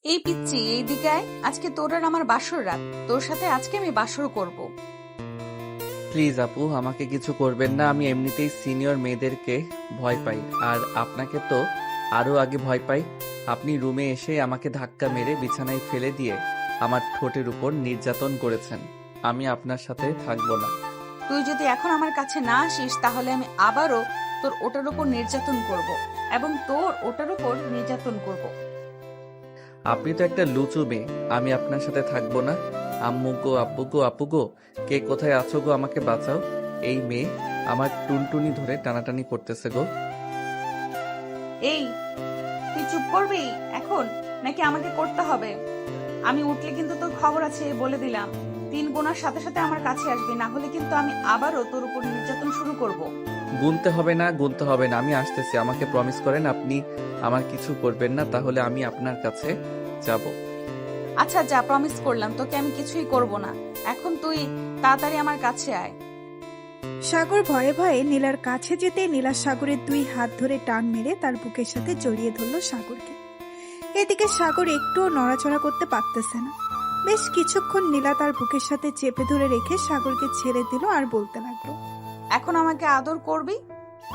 এই পিচ্ছি এইদিকে আয়। আজকে তোর আর আমার বাসর রাত। তোর সাথে আজকে আমি বাসর করব। প্লিজ আপু, আমাকে কিছু করবেন না। আমি এমনিতেই সিনিয়র মেয়েদেরকে ভয় পাই, আর আপনাকে তো আরো আগে ভয় পাই। আপনি রুমে এসে আমাকে ধাক্কা মেরে বিছানায় ফেলে দিয়ে আমার ঠোঁটের উপর নির্যাতন করেছেন। আমি আপনার সাথে থাকবো না। তুই যদি এখন আমার কাছে না আসিস তাহলে আমি আবারও তোর ওটার উপর নির্যাতন করব এবং তোর ওটার উপর নির্যাতন করব। আপনি তো একটা লুচু মেয়ে, আমি আপনার সাথে থাকবো না। আম্মু গো, আব্বু গো, আপু গো, কে কোথায় আছো গো, আমাকে বাঁচাও। এই মেয়ে আমার টুনটুনি ধরে টানাটানি করতেছে গো। এই, তুই চুপ করবি এখন নাকি আমাকে করতে হবে? আমি উঠলে কিন্তু তোর খবর আছে, বলে দিলাম। 3 গোনার সাথে সাথে আমার কাছে আসবি, না হলে কিন্তু আমি আবারও তোর উপর নির্যাতন শুরু করব। গুনতে হবে না, গুনতে হবে না, আমি আসতেছি। আমাকে প্রমিস করেন আপনি আমার কিছু করবেন না, তাহলে আমি আপনার কাছে যাব। আচ্ছা যা, প্রমিস করলাম তোকে আমি কিছুই করব না। এখন তুই তাড়াতাড়ি আমার কাছে আয়। সাগর ভয়ে ভয়ে নীলার কাছে যেতে নীলা সাগরের 2 হাত ধরে টান মেরে তার বুকের সাথে জড়িয়ে ধরল সাগরকে। এদিকে সাগর একটুও নড়াচড়া করতে পারতেছে না। বেশ কিছুক্ষণ নীলা তার বুকের সাথে চেপে ধরে রেখে সাগরকে ছেড়ে দিল আর বলতে লাগলো, এখন আমাকে আদর করবি?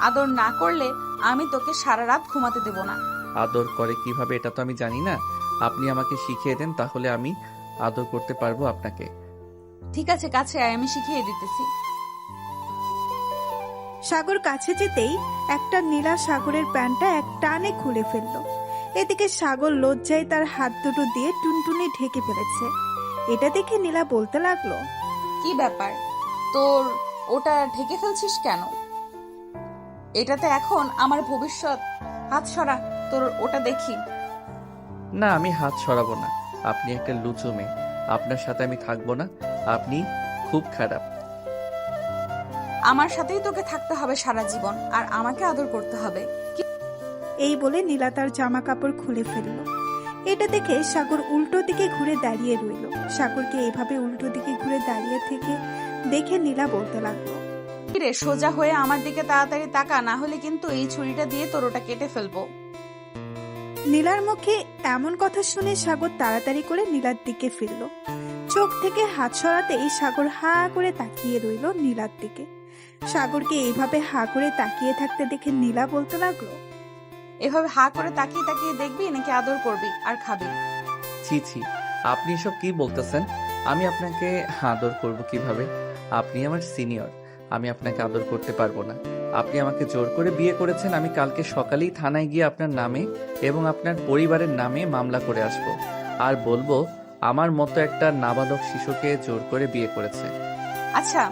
আদর না করলে আমি তোকে সারা রাত ঘুমাতে দেব না। আদর করে কিভাবে এটা তো আমি জানি না। আপনি আমাকে শিখিয়ে দেন, তাহলে আমি আদর করতে পারবো আপনাকে। ঠিক আছে, কাছে আয়, আমি শিখিয়ে দিতেছি। সাগর কাছে যেতেই একটা নীলা সাগরের প্যান্টটা এক টানে খুলে ফেললো। এদিকে সাগর লজ্জায় তার হাত দুটো দিয়ে টুনটুনি ঢেকে ফেলেছে। এটা দেখে নীলা বলতে লাগলো, কি ব্যাপার, তোর ওটা ঢেকে ফেলছিস কেন? এটাতে এখন আমার ভবিষ্যৎ। হাত সরা, তোর ওটা দেখি। না, আমি হাত সরাবো না। আপনি একটা লুচু মেয়ে, আপনার সাথে আমি থাকবো না। আপনি খুব খারাপ। আমার সাথেই তোকে থাকতে হবে সারা জীবন, আর আমাকে আদর করতে হবে। এই বলে নীলা তার জামা কাপড় খুলে ফেলল। এটা দেখে সাগর উল্টো দিকে ঘুরে দাঁড়িয়ে রইল। সাগরকে এইভাবে উল্টো দিকে ঘুরে দাঁড়িয়ে থেকে দেখে নীলা বলতে লাগলো, রে, সোজা হয়ে আমার দিকে তাড়াতাড়ি তাকা, না হলে কিন্তু এই ছুরিটা দিয়ে তোর ওটা কেটে ফেলবো। নীলার মুখে এমন কথা শুনে সাগর তাড়াতাড়ি করে নীলার দিকে ফিরল। চোখ থেকে হাত সরাতেই সাগর হা করে তাকিয়ে রইল নীলার দিকে। সাগরকে এইভাবে হা করে তাকিয়ে থাকতে দেখে নীলা বলতে লাগলো, এভাবে হা করে তাকিয়ে তাকিয়ে দেখবি নাকি আদর করবি আর খাবি? ছি ছি, আপনি সব কি বলতেছেন? আমি আপনাকে আদর করব কিভাবে? আপনি আমার সিনিয়র, আমি আপনাকে আদর করতে পারবো না। আপনি আমাকে জোর করে বিয়ে করেছেন। আমি কালকে সকালেই থানায় গিয়ে আপনার নামে এবং আপনার পরিবারের নামে মামলা করে আসব, আর বলবো আমার মতো একটা নাবালক শিশুকে জোর করে বিয়ে করেছে। আচ্ছা,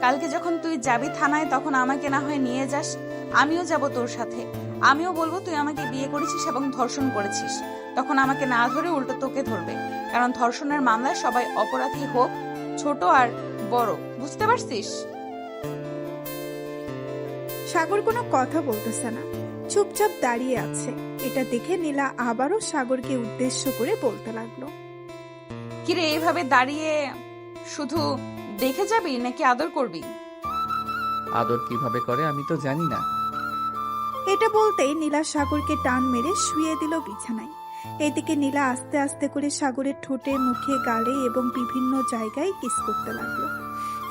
কালকে যখন তুই যাবি থানায় তখন আমাকে না হয় নিয়ে যাস, আমিও যাব তোর সাথে। আমিও বলবো তুই আমাকে বিয়ে করেছিস এবং ধর্ষণ করেছিস। তখন আমাকে না ধরে উল্টো তোকে ধরবে, কারণ ধর্ষণের মামলায় সবাই অপরাধী, হোক ছোট আর বড়, বুঝতে পারছিস? সাগর কোনো কথা বলতেছে না, চুপচাপ দাঁড়িয়ে আছে। এটা দেখে নীলা আবারও সাগরকে উদ্দেশ্য করে বলতে লাগলো, কিরে, এইভাবে দাঁড়িয়ে শুধু দেখে যাবি নাকি আদর করবি? আদর কিভাবে করে আমি তো জানি না। এটা বলতেই নীলা সাগরকে টান মেরে শুয়ে দিল বিছানায়। এদিকে নীলা আস্তে আস্তে করে সাগরের ঠোঁটে, মুখে, গালে এবং বিভিন্ন জায়গায় কিস করতে লাগলো।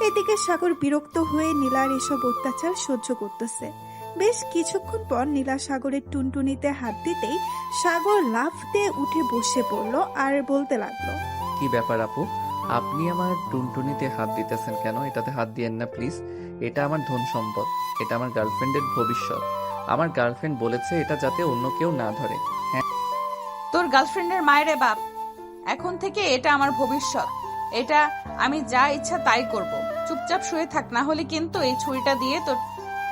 এদিকে সাগর বিরক্ত হয়ে নীলার এসব অত্যাচার সহ্য করতেছে। বেশ কিছুক্ষণ পর নীলা সাগরের টুনটুনিতে হাত দিতেই সাগর লাফ দিয়ে উঠে বসে পড়লো আর বলতে লাগলো, কি ব্যাপার আপু, আপনি আমার টুনটুনিতে হাত দিতেছেন কেন? এটাতে হাত দিয়েন না প্লিজ। এটা আমার ধন সম্পদ, এটা আমার গার্লফ্রেন্ডের ভবিষ্যৎ। আমার গার্লফ্রেন্ড বলেছে এটা যাতে অন্য কেউ না ধরে। হ্যাঁ, তোর গার্লফ্রেন্ডের মায়েরে বাপ, এখন থেকে এটা আমার ভবিষ্যৎ। এটা আমি যা ইচ্ছা তাই করব। চুপচাপ শুয়ে থাক, না হলে কিন্তু এই ছুরিটা দিয়ে তোর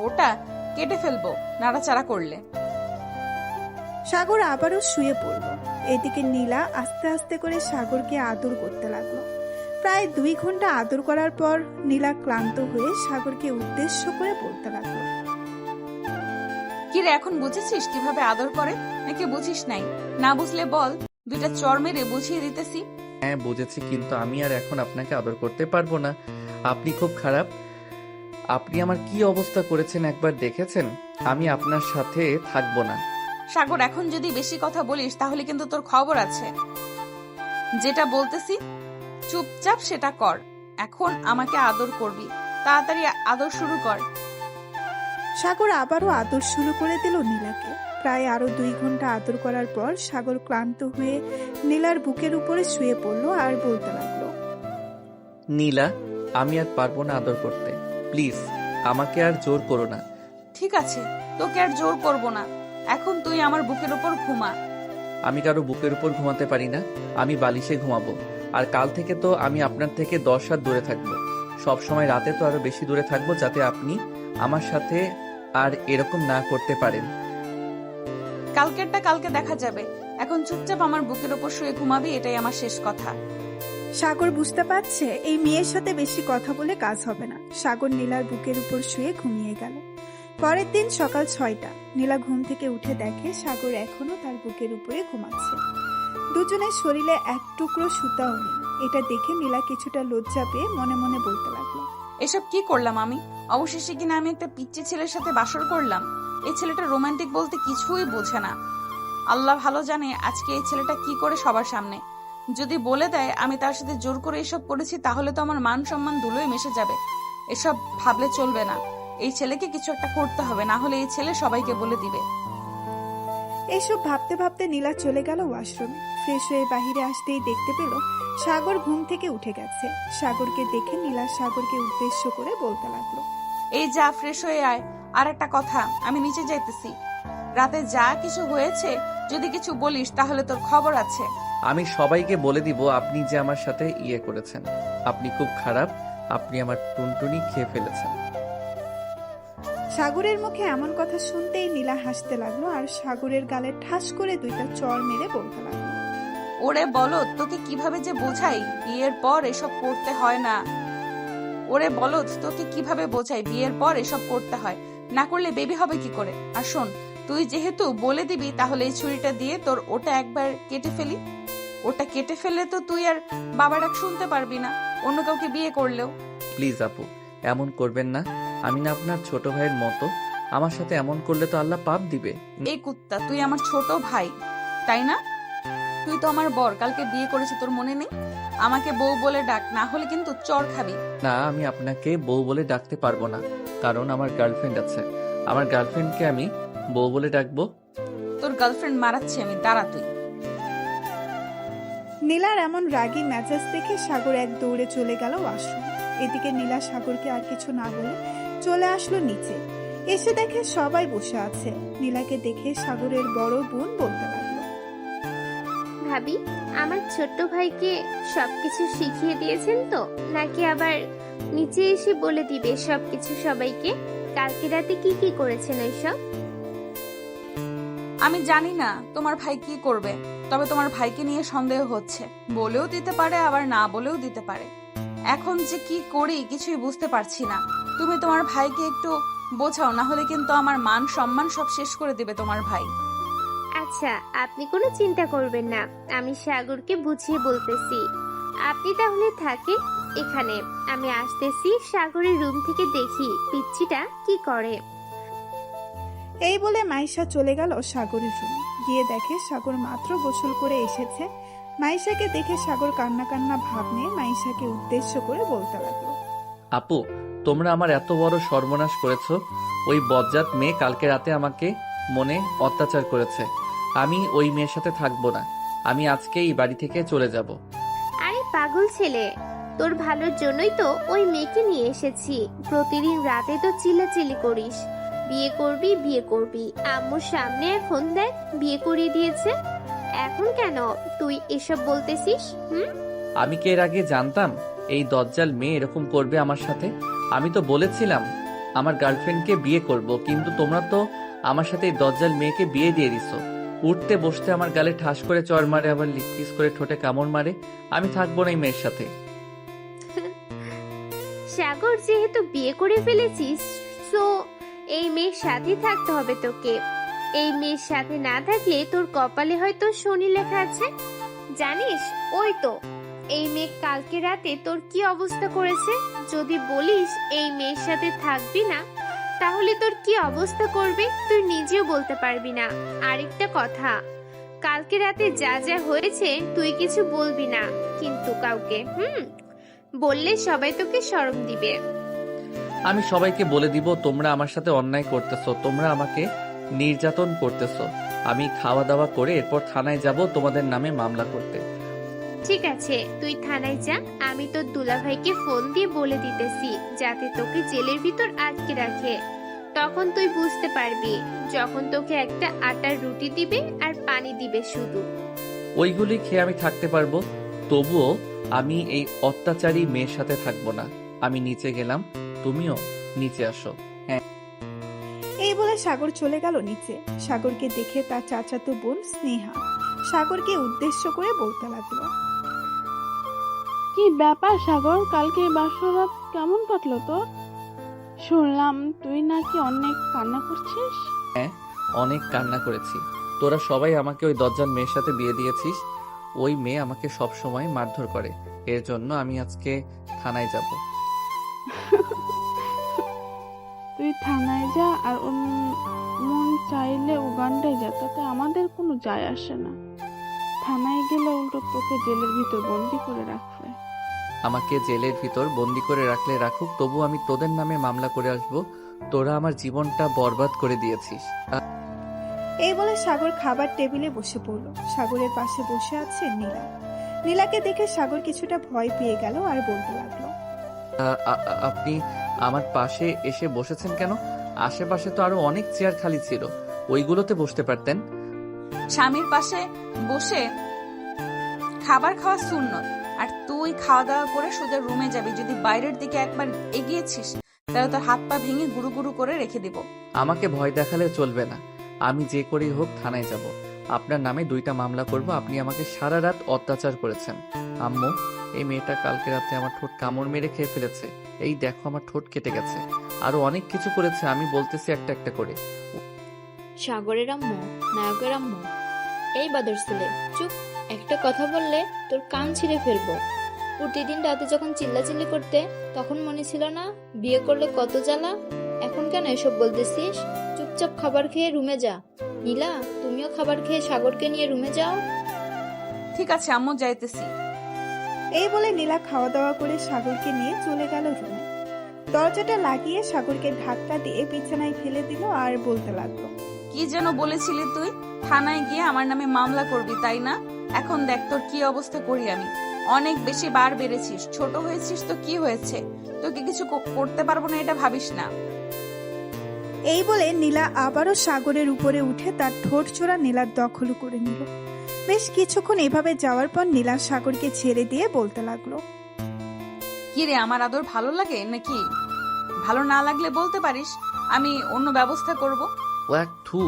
ওটা কেটে ফেলবো নাড়াচাড়া করলে। সাগর আবারও শুয়ে পড়ল। এদিকে নীলা আস্তে আস্তে করে সাগরকে আদর করতে লাগলো। প্রায় 2 ঘন্টা আদর করার পর নীলা ক্লান্ত হয়ে সাগরকে উদ্দেশ্য করে বলতে লাগলো, কিরে, এখন বুঝেছিস কিভাবে আদর করে নাকি বুঝিস নাই? না বুঝলে বল, 2টা চড় মেরে বুঝিয়ে দিতেছি। হ্যাঁ বুঝেছি, কিন্তু আমি আর এখন আপনাকে আদর করতে পারবো না। আপনি খুব খারাপ। আপনি আমার কি অবস্থা করেছেন একবার দেখেছেন? আমি আপনার সাথে থাকবো না। সাগর, এখন যদি বেশি কথা বলিস তাহলে কিন্তু তোর খবর আছে। যেটা বলতেছি চুপচাপ সেটা কর। এখন আমাকে আদর করবি, তাড়াতাড়ি আদর শুরু কর। সাগর আবারও আদর শুরু করে দিল নীলাকে। প্রায় আরো 2 ঘন্টা আদর করার পর সাগর ক্লান্ত হয়ে নীলার বুকের উপরে শুয়ে পড়লো আর বলতে লাগলো, নীলা, আমি আর পারবো না আদর করতে। প্লিজ আমাকে আর জোর করো না। ঠিক আছে, তোকে আর জোর করব না। এখন তুই আমার বুকের উপর ঘুমা। আমি কারো বুকের উপর ঘুমাতে পারি না, আমি বালিশে ঘুমাবো। আর কাল থেকে তো আমি আপনার থেকে 10 হাত দূরে থাকবো। সব সময় রাতে তো আরো বেশি দূরে থাকবো, যাতে আপনি আমার সাথে আর এরকম না করতে পারেন। কালকেরটা কালকে দেখা যাবে। এখন চুপচাপ আমার বুকের উপর শুয়ে ঘুমাবি, এটাই আমার শেষ কথা। সাগর বুঝতে পারছে এই মেয়ের সাথে বেশি কথা বলে কাজ হবে না। সাগর নীলার বুকের উপর শুয়ে ঘুমিয়ে গেল। পরের দিন সকাল 6টা। নীলা ঘুম থেকে উঠে দেখে সাগর এখনো তার বুকের উপরে ঘুমাচ্ছে। দুজনের শরীরে এক টুকরো সুতাও নেই। এটা দেখে নীলা কিছুটা লজ্জা পেয়ে মনে মনে বলতে লাগলো, এসব কি করলাম আমি? অবশেষে কিনা আমি একটা পিচ্চি ছেলের সাথে বাসর করলাম। এই ছেলেটা রোমান্টিক বলতে কিছুই বোঝে না। আল্লাহ ভালো জানে আজকে এই ছেলেটা কি করে সবার সামনে। যদি বলে দেয় আমি তার সাথে জোর করে এসব করেছি, তাহলে তো আমার মান সম্মান ধুলোয় মিশে যাবে। এসব ভাবলে চলবে না। এই ছেলেকে কিছু একটা করতে হবে, না হলে এই ছেলে সবাইকে বলে দিবে। এসব ভাবতে ভাবতে নীলা চলে গেল ওয়াশরুমে। ফ্রেশ হয়ে বাহিরে আসতেই দেখতে পেল সাগর ঘুম থেকে উঠে গেছে। সাগরকে দেখে নীলা সাগরকে উদ্দেশ্য করে বলতে লাগলো, এই যা, ফ্রেশ হয়ে আয়। আর একটা কথা, আমি নিচে যাইতেছি। রাতে যা কিছু হয়েছে যদি কিছু বলিস তাহলে তোর খবর আছে। আমি সবাইকে বলে দিব আপনি যে আমার সাথে ইয়ে করেছেন। আপনি খুব খারাপ, আপনি আমার টুনটুনি খেয়ে ফেলেছেন। সাগরের মুখে এমন কথা শুনতেই নীলা হাসতে লাগলো আর সাগরের গালে ঠাস করে 2টা চড় মেরে বলতে লাগলো, ওরে বলদ, তোকে কিভাবে যে বোঝাই বিয়ের পর এসব করতে হয় না। ওরে বলদ, তোকে কিভাবে বোঝাই বিয়ের পর এসব করতে হয় না, করলে বেবি হবে কি করে। আর শোন, তুই যেহেতু বলে দিবি তাহলে এই ছুরিটা দিয়ে তোর ওটা একবার কেটে ফেলি। ওটা কেটে ফেললে তো তুই আর বাবার ডাক শুনতে পারবি না, অন্য কাউকে বিয়ে করলেও। প্লিজ আপু, এমন করবেন না। আমি না আপনার ছোট ভাইয়ের মতো। আমার সাথে এমন করলে তো আল্লাহ পাপ দিবে। এই কুত্তা, তুই আমার ছোট ভাই তাই না? তুই তো আমার বর, কালকে বিয়ে করেছি, তোর মনে নেই? আমাকে বউ বলে ডাক, না হলে কিন্তু চর খাবি। না, আমি আপনাকে বউ বলে ডাকতে পারবো না, কারণ আমার গার্লফ্রেন্ড আছে। আমার গার্লফ্রেন্ডকে আমি বউ বলে ডাকবো? তোর গার্লফ্রেন্ড মারাচ্ছি আমি, দাঁড়া তুই। নীলার এমন রাগী মেজাজ দেখে সাগর এক দৌড়ে চলে গেল ওয়াশরুম। এদিকে নীলা সাগরকে আর কিছু না বলে চলে আসলো নিচে। এসে দেখে সবাই বসে আছে। নীলাকে দেখে সাগরের বড় বোন বলতে লাগলো, ভাবি, আমার ছোট্ট ভাইকে সবকিছু শিখিয়ে দিয়েছেন তো, নাকি আবার নিচে এসে বলে দিবে সবকিছু সবাইকে? কালকে রাতে কি কি করেছেন ওইসব? আমি জানি না তোমার ভাই কি করবে, তবে তোমার ভাইকে নিয়ে সন্দেহ হচ্ছে। বলেও দিতে পারে, আবার না বলেও দিতে পারে। এখন যে কি করি কিছুই বুঝতে পারছি না। তুমি তোমার ভাইকে একটু বোঝাও, না হলে কিন্তু আমার মান সম্মান সব শেষ করে দিবে তোমার ভাই। আচ্ছা, আপনি কোনো চিন্তা করবেন না, আমি সাগরকে বুঝিয়ে বলতেছি। আপনি তাহলে থাকেন এখানে, আমি আসতেছি। সাগরের রুম থেকে দেখি পিচ্চিটা কি করে। এই বলে মাইশা চলে গেল সাগরের রুমে। গিয়ে দেখে সাগর মাত্র গোসল করে এসেছে। মাইশাকে দেখে সাগর কান্না কান্না ভাব নিয়ে মাইশাকে উদ্দেশ্য করে বলতে লাগলো, আপু, তোমরা আমার এত বড় সর্বনাশ করেছো। ওই বজ্জাত মেয়ে কালকে রাতে আমাকে মনে অত্যাচার করেছে। আমি ওই মেয়ের সাথে থাকবো না। আমি আজকে এই বাড়ি থেকে চলে যাব। আরে পাগল ছেলে, তোর ভালোর জন্যই তো ওই মেয়েকে নিয়ে এসেছি। প্রতিদিন রাতে তো চিল্লাচিল্লি করিস, বিয়ে করবি বিয়ে করবি। আম্মুর সামনে এখন দেখ বিয়ে করিয়ে দিয়েছে। এখন কেন তুই এসব বলতেছিস? আমি কি এর আগে জানতাম এই দজ্জাল মেয়ে এরকম করবে আমার সাথে? আমি তো বলেছিলাম আমার গার্লফ্রেন্ডকে বিয়ে করব, কিন্তু তোমরা তো আমার সাথে এই দজ্জাল মেয়েকে বিয়ে দিয়ে দিছো। উঠতে বসতে আমার গালে ঠাস করে চড় মারে, আবার লিপকিস করে ঠোঁটে কামড় মারে। আমি থাকবো না এই মেয়ের সাথে। সাগর, যেহেতু বিয়ে করে ফেলেছিস, সো এই মেয়ের সাথে থাকতে হবে তোকে। এই মেয়ের সাথে না থাকলে তোর কপালে হয়তো শনি লেখা আছে। জানিস, ওই তো এই মেয়ে কালকে রাতে তোর কি অবস্থা করেছে। যদি বলিস এই মেয়ের সাথে থাকবি না, তাহলে তোর কি অবস্থা করবে তুই নিজেও বলতে পারবি না। আরেকটা কথা, কালকে রাতে যা যা হয়েছে তুই কিছু বলবি না কিন্তু কাউকে। বললে সবাই তোকে শরম দিবে। আমি সবাইকে বলে দিব তোমরা আমার সাথে অন্যায় করতেছো, তোমরা আমাকে নির্যাতন করতেছো। আমি খাওয়া দাওয়া করে এরপর থানায় যাব তোমাদের নামে মামলা করতে। ঠিক আছে, তুই থানায় যা, আমি তোর দুলাভাইকে ফোন দিয়ে বলে দিতেছি যাতে তোকে জেলের ভিতর আটকে রাখে। তখন তুই বুঝতে পারবি যখন তোকে একটা আটার রুটি দিবে আর পানি দিবে শুধু। ওইগুলি খেয়ে আমি থাকতে পারবো, তবুও আমি এই অত্যাচারী মেয়ের সাথে থাকবো না। আমি নিচে গেলাম, তুমিও নিচে আসো। এই বলে সাগর চলে গেল নিচে। সাগরকে দেখে তার চাচাতো বোন স্নেহা সাগরকে উদ্দেশ্য করে বলতে লাগলো, কি ব্যাপার সাগর, কালকে বাসরাত কেমন কাটলো তোর? শুনলাম তুই নাকি অনেক কান্না করছিস। অনেক কান্না করেছি। তোরা সবাই আমাকে ওই দজ্জাল মেয়ের সাথে বিয়ে দিয়েছিস। ওই মেয়ে আমাকে সব সময় মারধর করে, এর জন্য আমি আজকে থানায় যাব। তুই থানায় যা আর মন চাইলে উগান্ডায় যা, তাতে আমাদের কোনো যায় আসে না। থানায় গেলে উল্টো তোকে জেলের ভিতর বন্দি করে রাখবে। আমাকে জেলের ভিতর বন্দি করে রাখলে রাখুক, তবু আমি তোদের নামে মামলা করে আসব। তোরা আমার জীবনটা বরবাদ করে দিয়েছিস। এই বলে সাগর খাবার টেবিলে বসে পড়ল। সাগরের পাশে বসে আছে নীলা। নীলাকে দেখে সাগর কিছুটা ভয় পেয়ে গেল আর বলতে লাগলো, আপনি আমার পাশে এসে বসেছেন কেন? আশেপাশে তো আরো অনেক চেয়ার খালি ছিল, ওইগুলোতে বসতে পারতেন। স্বামীর পাশে বসে খাবার খাওয়া সুন্নত, আর তুই খাওয়া দাওয়া করে সোজা রুমে যাবি। যদি বাইরের দিকে একবার এগিয়েছিস তাহলে তোর হাত পা ভেঙে গুরু গুরু করে রেখে দিব। আমাকে ভয় দেখালে চলবে না। আমি যে করেই হোক থানায় যাব। আপনার নামে 2টা মামলা করব। আপনি আমাকে সারা রাত অত্যাচার করেছেন। আম্মু, এই মেয়েটা কালকে রাতে আমার ঠোঁট কামড় মেরে খেয়ে ফেলেছে। এই দেখো আমার ঠোঁট কেটে গেছে। আরো অনেক কিছু করেছে, আমি বলতেছি একটা একটা করে। সাগরের আম্মু, নায়কের আম্মু। এই বাদর ছেলে, চুপ। একটা কথা বললে তোর কান ছিঁড়ে ফেলবো। প্রতিদিন রাতে যখন চিল্লাচিল্লি করতে তখন মনে ছিল না বিয়ে করলে কত জ্বালা? এখন কেন এসব বলতেছিস? চুপচাপ খাবার খেয়ে রুমে যা। নীলা, তুমিও খাবার খেয়ে সাগরকে নিয়ে রুমে যাও। ঠিক আছে আম্মু, যাইতেছি। এই বলে নীলা খাওয়া দাওয়া করে সাগরকে নিয়ে চলে গেল রুমে। দরজাটা লাগিয়ে সাগরকে ধাক্কা দিয়ে বিছানায় ফেলে দিল আর বলতে লাগলো, কি যেন বলেছিলি তুই? থানায় গিয়ে আমার নামে মামলা করবি, তাই না? এখন দেখ তোর কি অবস্থা করি আমি। অনেক বেশি বার বেড়েছিস, ছোট হয়েছিস তো কি হয়েছে? তোকে কিছু করতে পারবো না এটা ভাবিস না। এই বলে নীলা আবারও সাগরের উপরে উঠে তার ঠোঁট ছোড়া নীলার দখল করে নিল। বেশ কিছুক্ষণ এভাবে যাওয়ার পর নীলা সাগরকে ছেড়ে দিয়ে বলতে লাগলো, কি রে, আমার আদর ভালো লাগে নাকি? ভালো না লাগলে বলতে পারিস, আমি অন্য ব্যবস্থা করব। ওয়াক থু,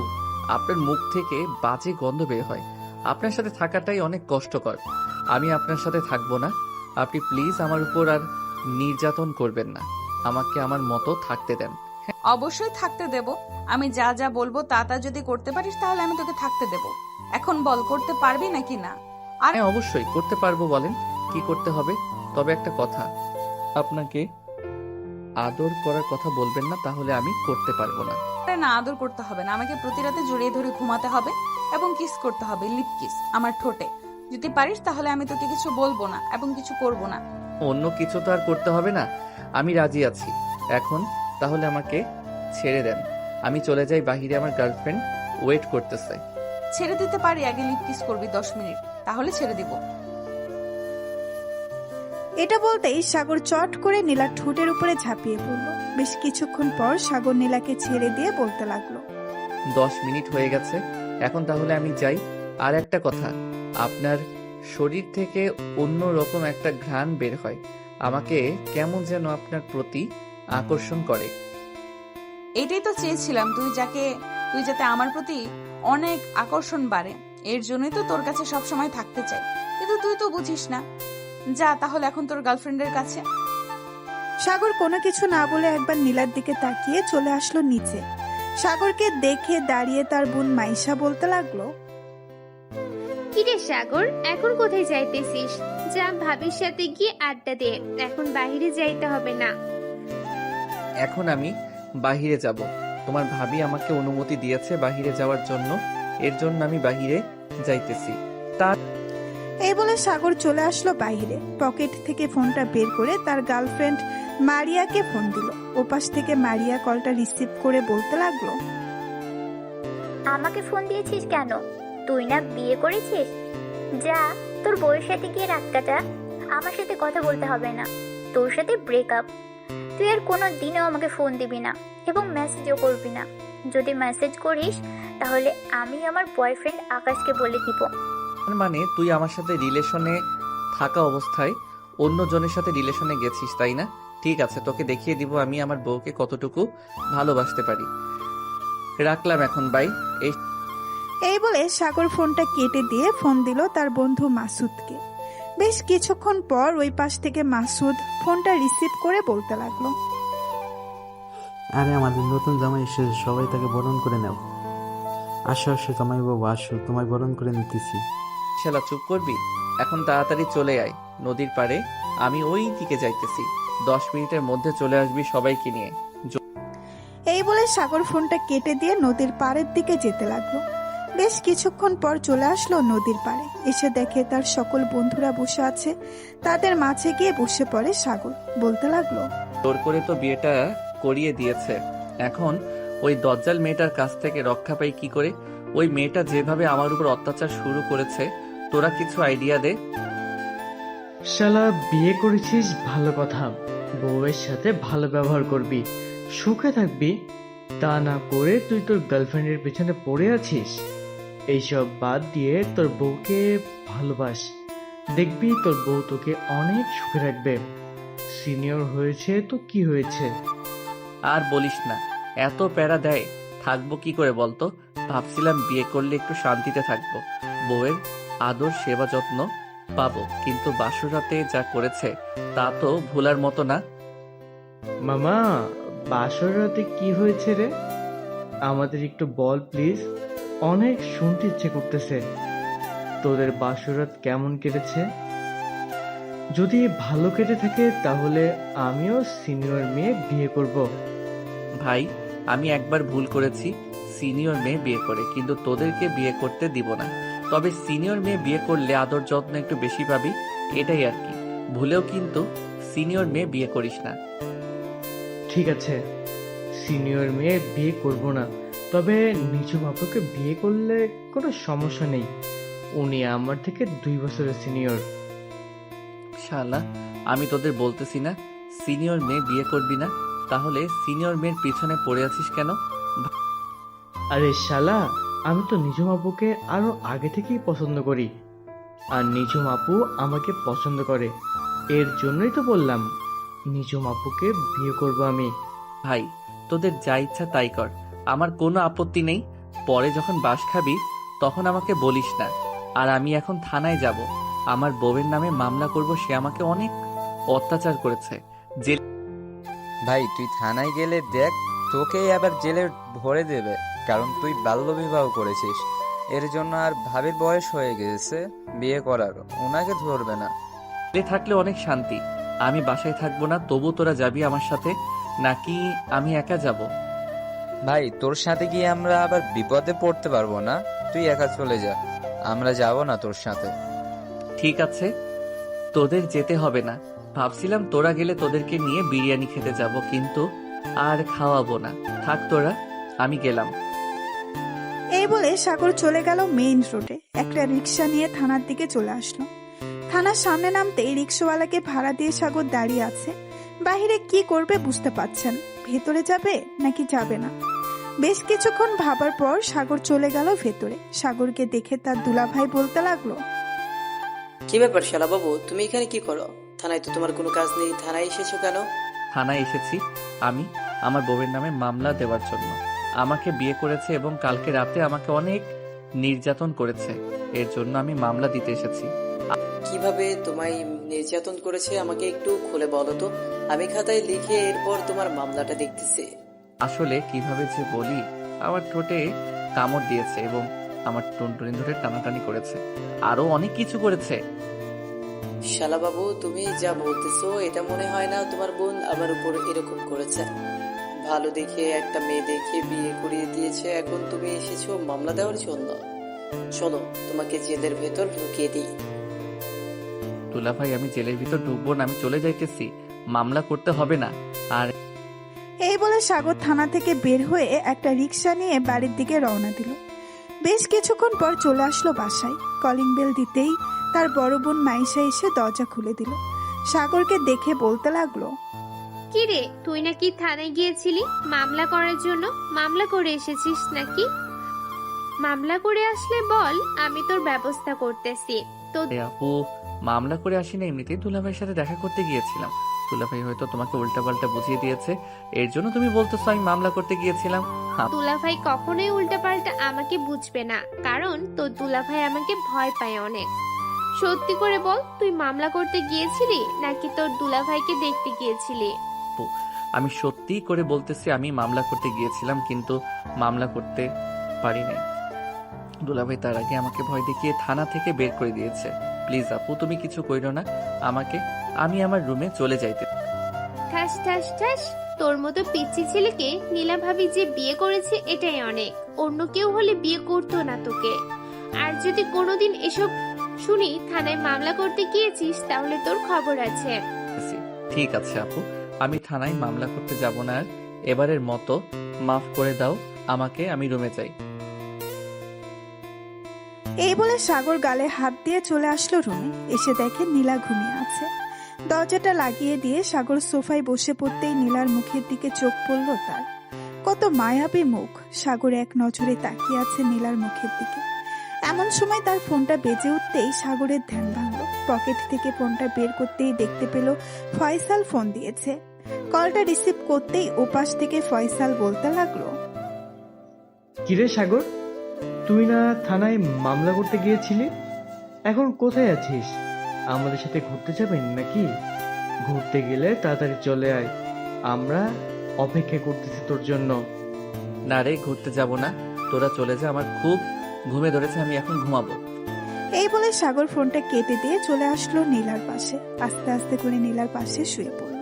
আপনার মুখ থেকে বাজে গন্ধ বের হয়। আপনার সাথে থাকাটাই অনেক কষ্টকর। আমি আপনার সাথে থাকবো না। আপনি প্লিজ আমার উপর আর নির্যাতন করবেন না। আমাকে আমার মতো থাকতে দেন। অবশ্যই থাকতে দেব। আমি যা যা বলবো তা তা যদি করতে পারিস তাহলে আমি তোকে থাকতে দেব। এখন বল, করতে পারবি নাকি না? আর হ্যাঁ, অবশ্যই করতে পারবো। বলেন কি করতে হবে। তবে একটা কথা, আপনাকে আদর করার কথা বলবেন না, তাহলে আমি করতে পারবো না। না, আদর করতে হবে না। আমাকে প্রতি রাতে জড়িয়ে ধরে ঘুমাতে হবে এবং কিস করতে হবে, লিপ কিস আমার ঠোঁটে। যদি পারিস তাহলে আমি তোকে কিছু বলবো না এবং কিছু করব না। অন্য কিছু তো আর করতে হবে না। আমি রাজি আছি। এখন তাহলে আমাকে ছেড়ে দেন, আমি চলে যাই বাহিরে। আমার গার্লফ্রেন্ড ওয়েট করতেছে। ছেড়ে দিতে পারি, আগে লিপ কিস করবি 10 মিনিট, তাহলে ছেড়ে দিব। এটা বলতেই সাগর চট করে নীলার ঠোঁটের উপরে ঝাঁপিয়ে পড়ল। বেশ কিছুক্ষণ পর সাগর নীলাকে ছেড়ে দিয়ে বলতে লাগলো, 10 মিনিট হয়ে গেছে, এখন তাহলে আমি যাই। আর একটা কথা, আপনার শরীর থেকে অন্য রকম একটা ঘ্রাণ বের হয়। আমাকে কেমন যেন আপনার প্রতি আকর্ষণ করে। এটাই তো চেয়েছিলাম, তুই যাতে আমার প্রতি অনেক আকর্ষণ বাড়ে। এর জন্যই তো তোর কাছে সব সময় থাকতে চাই, কিন্তু তুই তো বুঝিস না। যা তাহলে এখন তোর গার্লফ্রেন্ডের কাছে। সাগর কোনো কিছু না বলে একবার নীলার দিকে তাকিয়ে চলে আসলো নিচে। সাগরকে দেখে দাঁড়িয়ে তার বোন মাইশা বলতে লাগলো, কিরে সাগর, এখন কোথায় যাইতেছিস? যা ভাবির সাথে গিয়ে আড্ডা দে, এখন বাইরে যাইতে হবে না। এখন আমি বাহিরে যাব। তোমার ভাবি আমাকে অনুমতি দিয়েছে বাহিরে যাওয়ার জন্য, এর জন্য আমি বাহিরে যাইতেছি। এই বলে সাগর চলে আসলো বাইরে। পকেট থেকে ফোনটা বের করে তার গার্লফ্রেন্ড মারিয়াকে ফোন দিল। ওপাশ থেকে মারিয়া কলটা রিসিভ করে বলতে লাগলো, আমাকে ফোন দিয়েছিস কেন? তুই না বিয়ে করেছিস? যা, তোর বউয়ের সাথে গিয়ে রাত কাটা। আমার সাথে কথা বলতে হবে না, তোর সাথে ব্রেকআপ। তুই আর কোনো দিনও আমাকে ফোন দিবি না এবং মেসেজও করবি না। যদি মেসেজ করিস তাহলে আমি আমার বয়ফ্রেন্ড আকাশকে বলে দিব। মানে তুই আমার সাথে রিলেশনে থাকা অবস্থায় অন্য জনের সাথে রিলেশনে গেছিস, তাই না? ঠিক আছে, তোকে দেখিয়ে দিব আমি আমার বউকে কতটুকু ভালোবাসতে পারি। রাখলাম এখন, বাই। এই বলে সাগর ফোনটা কেটে দিয়ে ফোন দিল তার বন্ধু মাসুদকে। বেশ কিছুক্ষণ পর ওই পাশ থেকে মাসুদ ফোনটা রিসিভ করে বলতে লাগলো, আরে আমাদের নতুন জামাই এসেছে, সবাই তাকে বরণ করে নাও। আসো আসো জামাই বাবু আসো, তোমায় বরণ করে নিতেছি। শালা চুপ করবি? এখন তাড়াতাড়ি চলে আয় নদীর পাড়ে, আমি ওই দিকে যাইতেছি। 10 মিনিটের মধ্যে চলে আসবি সবাইকে নিয়ে। এই বলে সাগর ফোনটা কেটে দিয়ে নদীর পাড়ের দিকে যেতে লাগলো। বেশ কিছুক্ষণ পর চলে আসলো নদীর পাড়ে। এসে দেখে তার সকল বন্ধুরা বসে আছে। তাদের মাঝে গিয়ে বসে পড়ে সাগর। বলতে লাগলো, জোর করে তো বিয়েটা করিয়ে দিয়েছে, এখন ওই দজ্জাল মেয়েটার কাছ থেকে রক্ষা পাই কি করে? ওই মেয়েটা যেভাবে আমার উপর অত্যাচার শুরু করেছে, তোরা কিছু আইডিয়া দে। শালা বিয়ে করেছিস ভালো কথা, বউয়ের সাথে ভালো ব্যবহার করবি, সুখে থাকবি। তা না করে তুই তোর গার্লফ্রেন্ডের পেছনে পড়ে আছিস। এইসব বাদ দিয়ে তোর বউকে ভালোবাস, দেখবি তোর বউ তোকে অনেক সুখে রাখবে। সিনিয়র হয়েছে তো কি হয়েছে? আর বলিস না, এত প্যারা দেয়, থাকবো কি করে বলতো? ভাবছিলাম বিয়ে করলে একটু শান্তিতে থাকবো, বউয়ের আদর সেবা যত্ন পাবো, কিন্তু বাসরাতে যা করেছে তা তো ভোলার মতো না। মামা, বাসর রাতে কি হয়েছে রে? আমাদের একটু বল প্লিজ, অনেক শুনতে ইচ্ছে করতেছে। তোদের বাসরাত কেমন কেটেছে? যদি ভালো কেটে থাকে তাহলে আমিও সিনিয়র মেয়ে বিয়ে করব। ভাই, আমি একবার ভুল করেছি সিনিয়র মেয়ে বিয়ে করে, কিন্তু তোদেরকে বিয়ে করতে দিব না। তবে সিনিয়র মেয়ে বিয়ে করলে আদর যত্ন একটু বেশি পাবি, এটাই আর কি। ভুলেও কিন্তু সিনিয়র মেয়ে বিয়ে করিস না। ঠিক আছে, সিনিয়র মেয়ে বিয়ে করব না, তবে নিচু বাপুকে বিয়ে করলে কোনো সমস্যা নেই। উনি আমার থেকে 2 বছরের সিনিয়র। শালা, আমি তোদের বলতেছি না সিনিয়র মেয়ে বিয়ে করবি না, তাহলে সিনিয়র মেয়ের পিছনে পড়ে আছিস কেন? আরে শালা, আমি তো নিজম আপুকে আরো আগে থেকেই পছন্দ করি, আর নিজম আপু আমাকে পছন্দ করে। এর জন্যই তো বললাম নিজম আপুকে বিয়ে করব আমি। ভাই, তোদের যা ইচ্ছা তাই কর, আমার কোনো আপত্তি নেই। পরে যখন বাস খাবি তখন আমাকে বলিস না। আর আমি এখন থানায় যাব, আমার বউয়ের নামে মামলা করব, সে আমাকে অনেক অত্যাচার করেছে। জেল ভাই তুই থানায় গেলে দেখ, তোকেই আবার জেলে ভরে দেবে, কারণ তুই বাল্যবিবাহ করেছিস। এর জন্য আর ভাবির বয়স হয়ে গেছে বিয়ে করার, ওনাকে ধরবে না। থাকলে অনেক শান্তি, আমি বাসায় থাকবো না, তবু তোরা যাবি আমার সাথে, নাকি আমি একা যাব? ভাই তোর সাথে গিয়ে আমরা আবার বিপদে পড়তে পারবো না, তুই একা চলে যা, আমরা যাব না তোর সাথে। ঠিক আছে, তোদের যেতে হবে না। ভাবছিলাম তোরা গেলে তোদেরকে নিয়ে বিরিয়ানি খেতে যাব, কিন্তু আর খাওয়াবো না, থাক তোরা, আমি গেলাম। এই বলে সাগর চলে গেল মেইন রোডে। একটা রিক্সা নিয়ে থানার দিকে চলে আসলো। থানার সামনে নামতেই রিক্সাওয়ালাকে ভাড়া দিয়ে সাগর দাঁড়িয়ে আছে। বাহিরে কি করবে বুঝতে পারছেন, ভেতরে যাবে নাকি যাবে না। বেশ কিছুক্ষণ ভাবার পর সাগর চলে গেল ভেতরে। সাগরকে দেখে তার দুলাভাই বলতে লাগলো, কি ব্যাপার শালা বাবু, তুমি এখানে কি করো? থানায় তো তোমার কোনো কাজ নেই, থানায় এসেছো কেন? থানায় এসেছি আমি আমার বউয়ের নামে মামলা দেওয়ার জন্য। আমাকে বিয়ে করেছে এবং কালকে রাতে আমাকে অনেক নির্যাতন করেছে, এর জন্য আমি মামলা দিতে এসেছি। কিভাবে তোমায় নির্যাতন করেছে আমাকে একটু খুলে বলো তো, আমি খাতায় লিখে এরপর তোমার মামলাটা দেখতেছি। আসলে কিভাবে যে বলি, আমার ঠোঁটে কামড় দিয়েছে এবং আমার টুনটুনি ধরে টানাটানি করেছে, আরো অনেক কিছু করেছে। শালা বাবু, তুমি যা বলতেছো এটা মনে হয় না তোমার বোন আমার উপর এরকম করেছে। ভালো দেখে একটা মেয়ে দেখে বিয়ে করিয়ে দিয়েছে, এখন তুমি এসেছো মামলা দেওয়ার জন্য। চলো তোমাকে জেলের ভেতর ঢুকিয়ে দিই। দুলাভাই, আমি জেলের ভিতর ঢুকবো না, আমি চলে যাইতেছি। মামলা করতে হবে না। আর এই বলে সাগর থানা থেকে বের হয়ে একটা রিক্সা নিয়ে বাড়ির দিকে রওনা দিল। বেশ কিছুক্ষণ পর চলে আসলো বাসায়। কলিং বেল দিতেই তার বড় বোন মাইশা এসে দরজা খুলে দিল। সাগরকে দেখে বলতে লাগলো, কি রে, তুই নাকি থানায় গিয়েছিলি মামলা করার জন্য? মামলা করে এসেছিস নাকি? মামলা করে আসলে বল, আমি তোর ব্যবস্থা করতেছি। তো আপু, মামলা করে আসি না, এমনিতেই দুলাভাইয়ের সাথে দেখা করতে গিয়েছিলাম। দুলাভাই হয়তো তোমাকে উল্টাপাল্টা বুঝিয়ে দিয়েছে, এর জন্য তুমি বলতেছো আমি মামলা করতে গিয়েছিলাম। দুলাভাই কখনোই উল্টাপাল্টা আমাকে বুঝবে না, কারণ তোর দুলাভাই আমাকে ভয় পায় অনেক। সত্যি করে বল, তুই মামলা করতে গিয়েছিলি নাকি তোর দুলাভাইকে দেখতে গিয়েছিলি? আমি সত্যি করে বলতেছি, আমি মামলা করতে গিয়েছিলাম, কিন্তু মামলা করতে পারি নাই। দুলাভাই তার আগে আমাকে ভয় দেখিয়ে থানা থেকে বের করে দিয়েছে। প্লিজ আপু, তুমি কিছু কইরো না আমাকে, আমি আমার রুমে চলে যাইতে। ঠাস ঠাস ঠাস, তোর মতো পিচ্ছি ছেলেকে নীলা ভাবি যে বিয়ে করেছে এটাই অনেক। অন্য কেউ হলে বিয়ে করতো না তোকে। আর যদি কোনোদিন এসব শুনি থানায় মামলা করতে গিয়েছিস, তাহলে তোর খবর আছে। ঠিক আছে আপু, আমি থানায় মামলা করতে যাব না আর। এবারের মতো মাফ করে দাও আমাকে, আমি রুমে যাই। এই বলে সাগর গালে হাত দিয়ে চলে আসলো রুমে। এসে দেখে নীলা ঘুমিয়ে আছে। দরজাটা লাগিয়ে দিয়ে সাগর সোফায় বসে পড়তেই নীলার মুখের দিকে চোখ পড়ল তার। কত মায়াবী মুখ! সাগর এক নজরে তাকিয়ে আছে নীলার মুখের দিকে। এমন সময় তার ফোনটা বেজে উঠতেই সাগরের ধ্যান ভাঙল। পকেট থেকে ফোনটা বের করতেই দেখতে পেল ফয়সাল ফোন দিয়েছে। কলটা রিসিভ করতেই ওপাশ থেকে ফয়সাল বলতে লাগলো, কিরে সাগর, তুই না থানায় মামলা করতে গিয়েছিলি? এখন কোথায় আছিস? আমাদের সাথে ঘুরতে যাবেন নাকি? ঘুরতে গেলে তাড়াতাড়ি চলে আয়, আমরা অপেক্ষা করতেছি তোর জন্য। না রে, ঘুরতে যাব না, তোরা চলে যা, আমার খুব ঘুমে ধরেছে, আমি এখন ঘুমাবো। এই বলে সাগর ফোনটা কেটে দিয়ে চলে আসলো নীলার পাশে। আস্তে আস্তে করে নীলার পাশে শুয়ে পড়ল।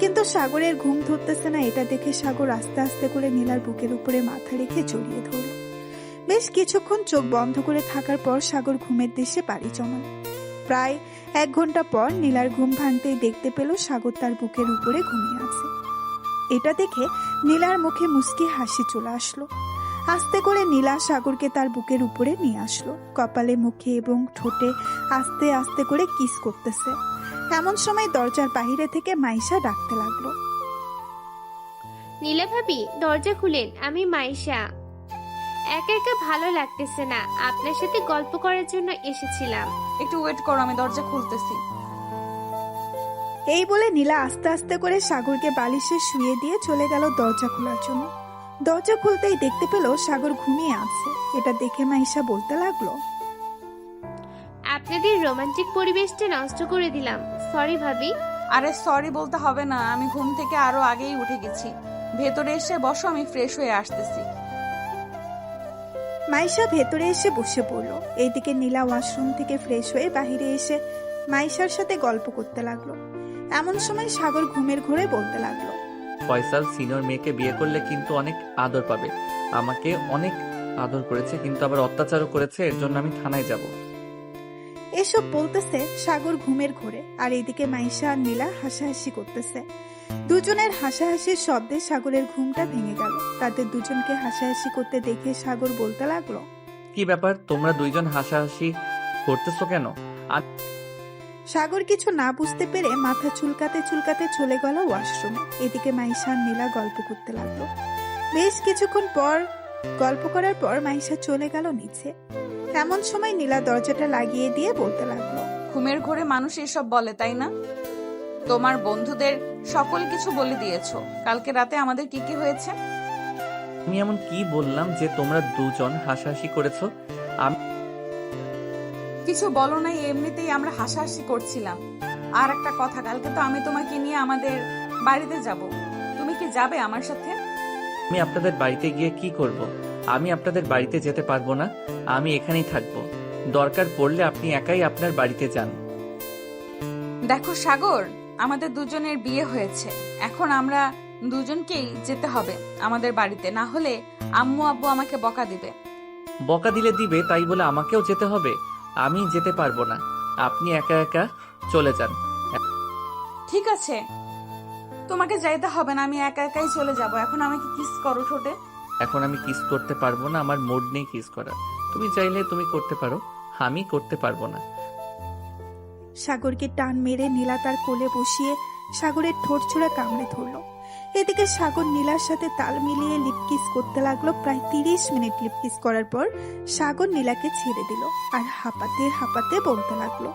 কিন্তু সাগরের ঘুম ধরতেছে না, এটা দেখে সাগর আস্তে আস্তে করে নীলার বুকের উপরে মাথা রেখে জড়িয়ে ধরল। বেশ কিছুক্ষণ চোখ বন্ধ করে থাকার পর সাগর ঘুমের দেশে পাড়ি জমান। প্রায় 1 ঘন্টা পর নীলার ঘুম ভাঙতেই দেখতে পেল সাগর তার বুকের উপরে ঘুমিয়ে আছে। এটা দেখে নীলার মুখে মুচকি হাসি চলে আসলো। আস্তে করে নীলা সাগরকে তার বুকের উপরে নিয়ে আসলো। কপালে, মুখে এবং ঠোঁটে আস্তে আস্তে করে কিস করতেছে। এমন সময় দরজার বাহিরে থেকে মাইশা ডাকতে লাগলো, নীলা ভাবি, দরজা খুলেন, আমি মাইশা। একা একা ভালো লাগতেছে না, আপনার সাথে গল্প করার জন্য এসেছিলাম। একটু ওয়েট করো, আমি দরজা খুলতেছি। এই বলে নীলা আস্তে আস্তে করে সাগরকে বালিশে শুয়ে দিয়ে চলে গেল দরজা খোলার জন্য। দরজা খুলতেই দেখতে পেল সাগর ঘুমিয়ে আছে। এটা দেখে মাইশা বলতে লাগলো, আপনাদের রোমান্টিক পরিবেশটা নষ্ট করে দিলাম, সরি ভাবি। আরে সরি বলতে হবে না, আমি ঘুম থেকে আরো আগেই উঠে গেছি। ভেতরে এসে বসো, আমি ফ্রেশ হয়ে আসতেছি। মাইশা ভেতরে এসে বসে পড়লো। এইদিকে নীলা ওয়াশরুম থেকে ফ্রেশ হয়ে বাহিরে এসে মাইশার সাথে গল্প করতে লাগলো। এমন সময় সাগর ঘুমের ঘোরে বলতে লাগলো, ফয়সাল সিনিয়র মেয়েকে বিয়ে করলে কিন্তু অনেক আদর পাবে। আমাকে অনেক আদর করেছে, কিন্তু আবার অত্যাচারও করেছে, এর জন্য আমি থানায় যাব। এসব বলতেছে সাগর ঘুমের ঘোরে। আর এইদিকে মাইশা আর নীলা হাসাহাসি করতেছে। দুজনের হাসাহাসির শব্দে সাগরের ঘুমটা ভেঙে গেল। তাদের দুজনকে হাসাহাসি করতে দেখে সাগর বলতে লাগলো, কি ব্যাপার, তোমরা দুইজন হাসাহাসি করতেছো কেন? সাগর কিছু না বুঝতে পেরে মাথা চুলকাতে চুলকাতে চলে গেল ওয়াশরুমে। এদিকে মাইশা আর নীলা গল্প করতে লাগলো। বেশ কিছুক্ষণ পর গল্প করার পর মাইশা চলে গেল নিচে। এমন সময় নীলা দরজাটা লাগিয়ে দিয়ে বলতে লাগলো, ঘুমের ঘোরে মানুষ এসব বলে, তাই না? তোমার বন্ধুদের সকল কিছু বলে দিয়েছো কালকে রাতে আমাদের কি কি হয়েছে। আমি এমন কি বললাম যে তোমরা দুজন হাসাহাসি করেছো? কিছু বলো নাই, এমনিতেই আমরা হাসাহাসি করছিলাম। আর একটা কথা, কালকে তো আমি তোমাকে নিয়ে আমাদের বাড়িতে যাব, তুমি কি যাবে আমার সাথে? আমি আপনাদের বাড়িতে গিয়ে কি করব? আমি আপনাদের বাড়িতে যেতে পারবো না, আমি এখানেই থাকবো। দরকার পড়লে আপনি একাই আপনার বাড়িতে যান। দেখো সাগর, আমাদের দুজনের বিয়ে হয়েছে, এখন আমরা দুজনকেই যেতে হবে আমাদের বাড়িতে, না হলে আম্মু আব্বু আমাকে বকা দিবে। বকা দিলে দিবে, তাই বলে আমাকেও যেতে হবে? আমি যেতে পারবো না, আপনি একা একা চলে যান। ঠিক আছে, তোমাকে যাইতে হবে না, আমি একা একাই চলে যাব। এখন আমাকে কিস করো ঠোঁটে। এখন আমি কিস করতে পারবো না, আমার মুড নেই কিস করার। তুমি চাইলে তুমি করতে পারো, আমি করতে পারবো না। সাগরকে টান মেরে নীলা তার কোলে বসিয়ে সাগরের ঠোঁট ছোড়া কামড়ে ধরল। এদিকে সাগর নীলার সাথে তাল মিলিয়ে লিপকিস করতে লাগলো। প্রায় 30 মিনিট লিপকিস করার পর সাগর নীলাকে ছেড়ে দিল আর হাঁপাতে হাঁপাতে বলতে লাগলো,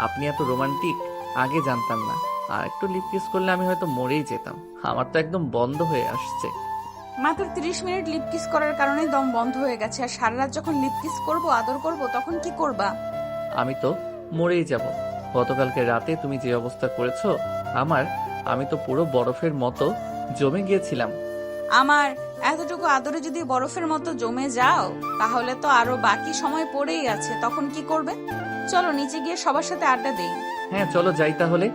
আপনি এত রোমান্টিক, আগে জানতাম না। আর একটু লিপ কিস করলে আমি হয়তো মরেই যেতাম। আমার তো একদম বন্ধ হয়ে আসছে। মাত্র 30 মিনিট লিপ কিস করার কারণে দম বন্ধ হয়ে গেছে। আর সারা রাত যখন লিপ কিস করবো, আদর করব, তখন কি করবা? আমি তো মরেই যাব। গতকালকে রাতে তুমি যে অবস্থা করেছো আমি তো পুরো বরফের মতো জমে গিয়েছিলাম। আমার এতটুকু আদরে যদি বরফের মতো জমে যাও, তাহলে তো আরো বাকি সময় পড়েই আছে। তখন কি করবে? চলো নিচে গিয়ে সবার সাথে আড্ডা দেই। হ্যাঁ চলো যাই তাহলে।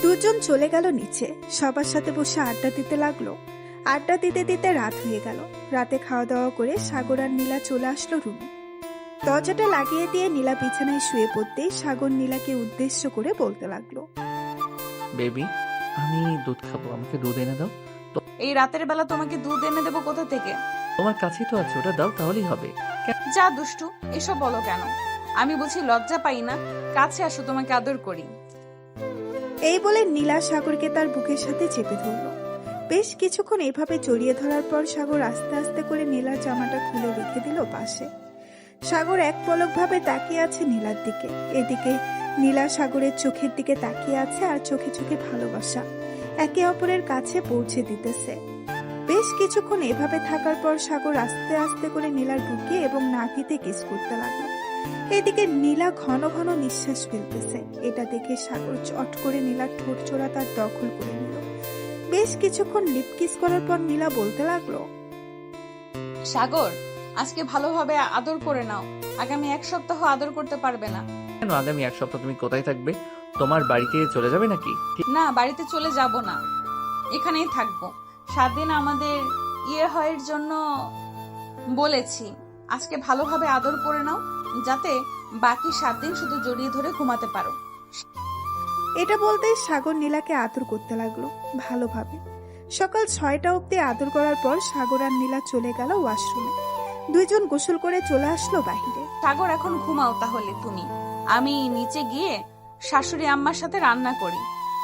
দুজন চলে গেল নিচে, সবার সাথে বসে আড্ডা দিতে লাগলো। আড্ডা দিতে দিতে রাত হয়ে গেল। রাতে খাওয়া দাওয়া করে সাগর আর নীলা চলে আসলো রুমে। দরজাটা লাগিয়ে দিয়ে নীলা বিছানায় শুয়ে পড়তেই সাগর নীলাকে উদ্দেশ্য করে বলতে লাগলো, বেবি আমি দুধ খাবো, আমাকে দুধ এনে দাও। এই রাতের বেলা তোমাকে দুধ এনে দেবো কোথা থেকে? তোমার কাছেই তো আছে, ওটা দাও তাহলেই হবে। যা দুষ্টু, এসব বলো কেন? আমি বুঝি লজ্জা পাই না? কাছে আসো, তোমাকে আদর করি। এই বলে নীলা সাগরকে তার বুকের সাথে চেপে ধরল। বেশ কিছুক্ষণ এভাবে জড়িয়ে ধরার পর সাগর আস্তে আস্তে করে নীলার জামাটা খুলে রেখে দিল পাশে। সাগর এক পলক ভাবে তাকিয়ে আছে নীলার দিকে। এদিকে নীলা সাগরের চোখের দিকে তাকিয়ে আছে আর চোখে চোখে ভালোবাসা একে অপরের কাছে পৌঁছে দিতেছে। বেশ কিছুক্ষণ এভাবে থাকার পর সাগর আস্তে আস্তে করে নীলার বুকে এবং নাভিতে কিস করতে লাগলো। এদিকে নীলা ঘন ঘন নিঃশ্বাস ফেলতেছে। এটা দেখে সাগর চট করে নীলার ঠোঁট চোরা তার দখল করে নিল। বেশ কিছুক্ষণ লিপ কিস করার পর নীলা বলতে লাগলো, সাগর, আজকে ভালোভাবে আদর করে নাও। আগামী 1 সপ্তাহ আদর করতে পারবে না। কেন? আগামী 1 সপ্তাহ তুমি কোথায় থাকবে? তোমার বাড়িতে চলে যাবে নাকি? না, বাড়িতে চলে যাব না, এখানেই থাকবো। 7 দিন আমাদের হওয়ার জন্য বলেছি। আজকে ভালোভাবে আদর করে নাও, যাতে বাকি 7 দিন শুধু জড়িয়ে ধরে ঘুমাতে পারো। এটা বলতেই সাগর নীলাকে আদর করতে লাগলো ভালোভাবে। সকাল 6টা অবধি আদর করার পর সাগর আর নীলা চলে গেল ওয়াশরুমে। দুইজন গোসল করে চলে আসলো বাহিরে। সাগর, এখন ঘুমাও তাহলে তুমি। আমি নিচে গিয়ে শাশুড়ি আম্মার সাথে রান্না করি।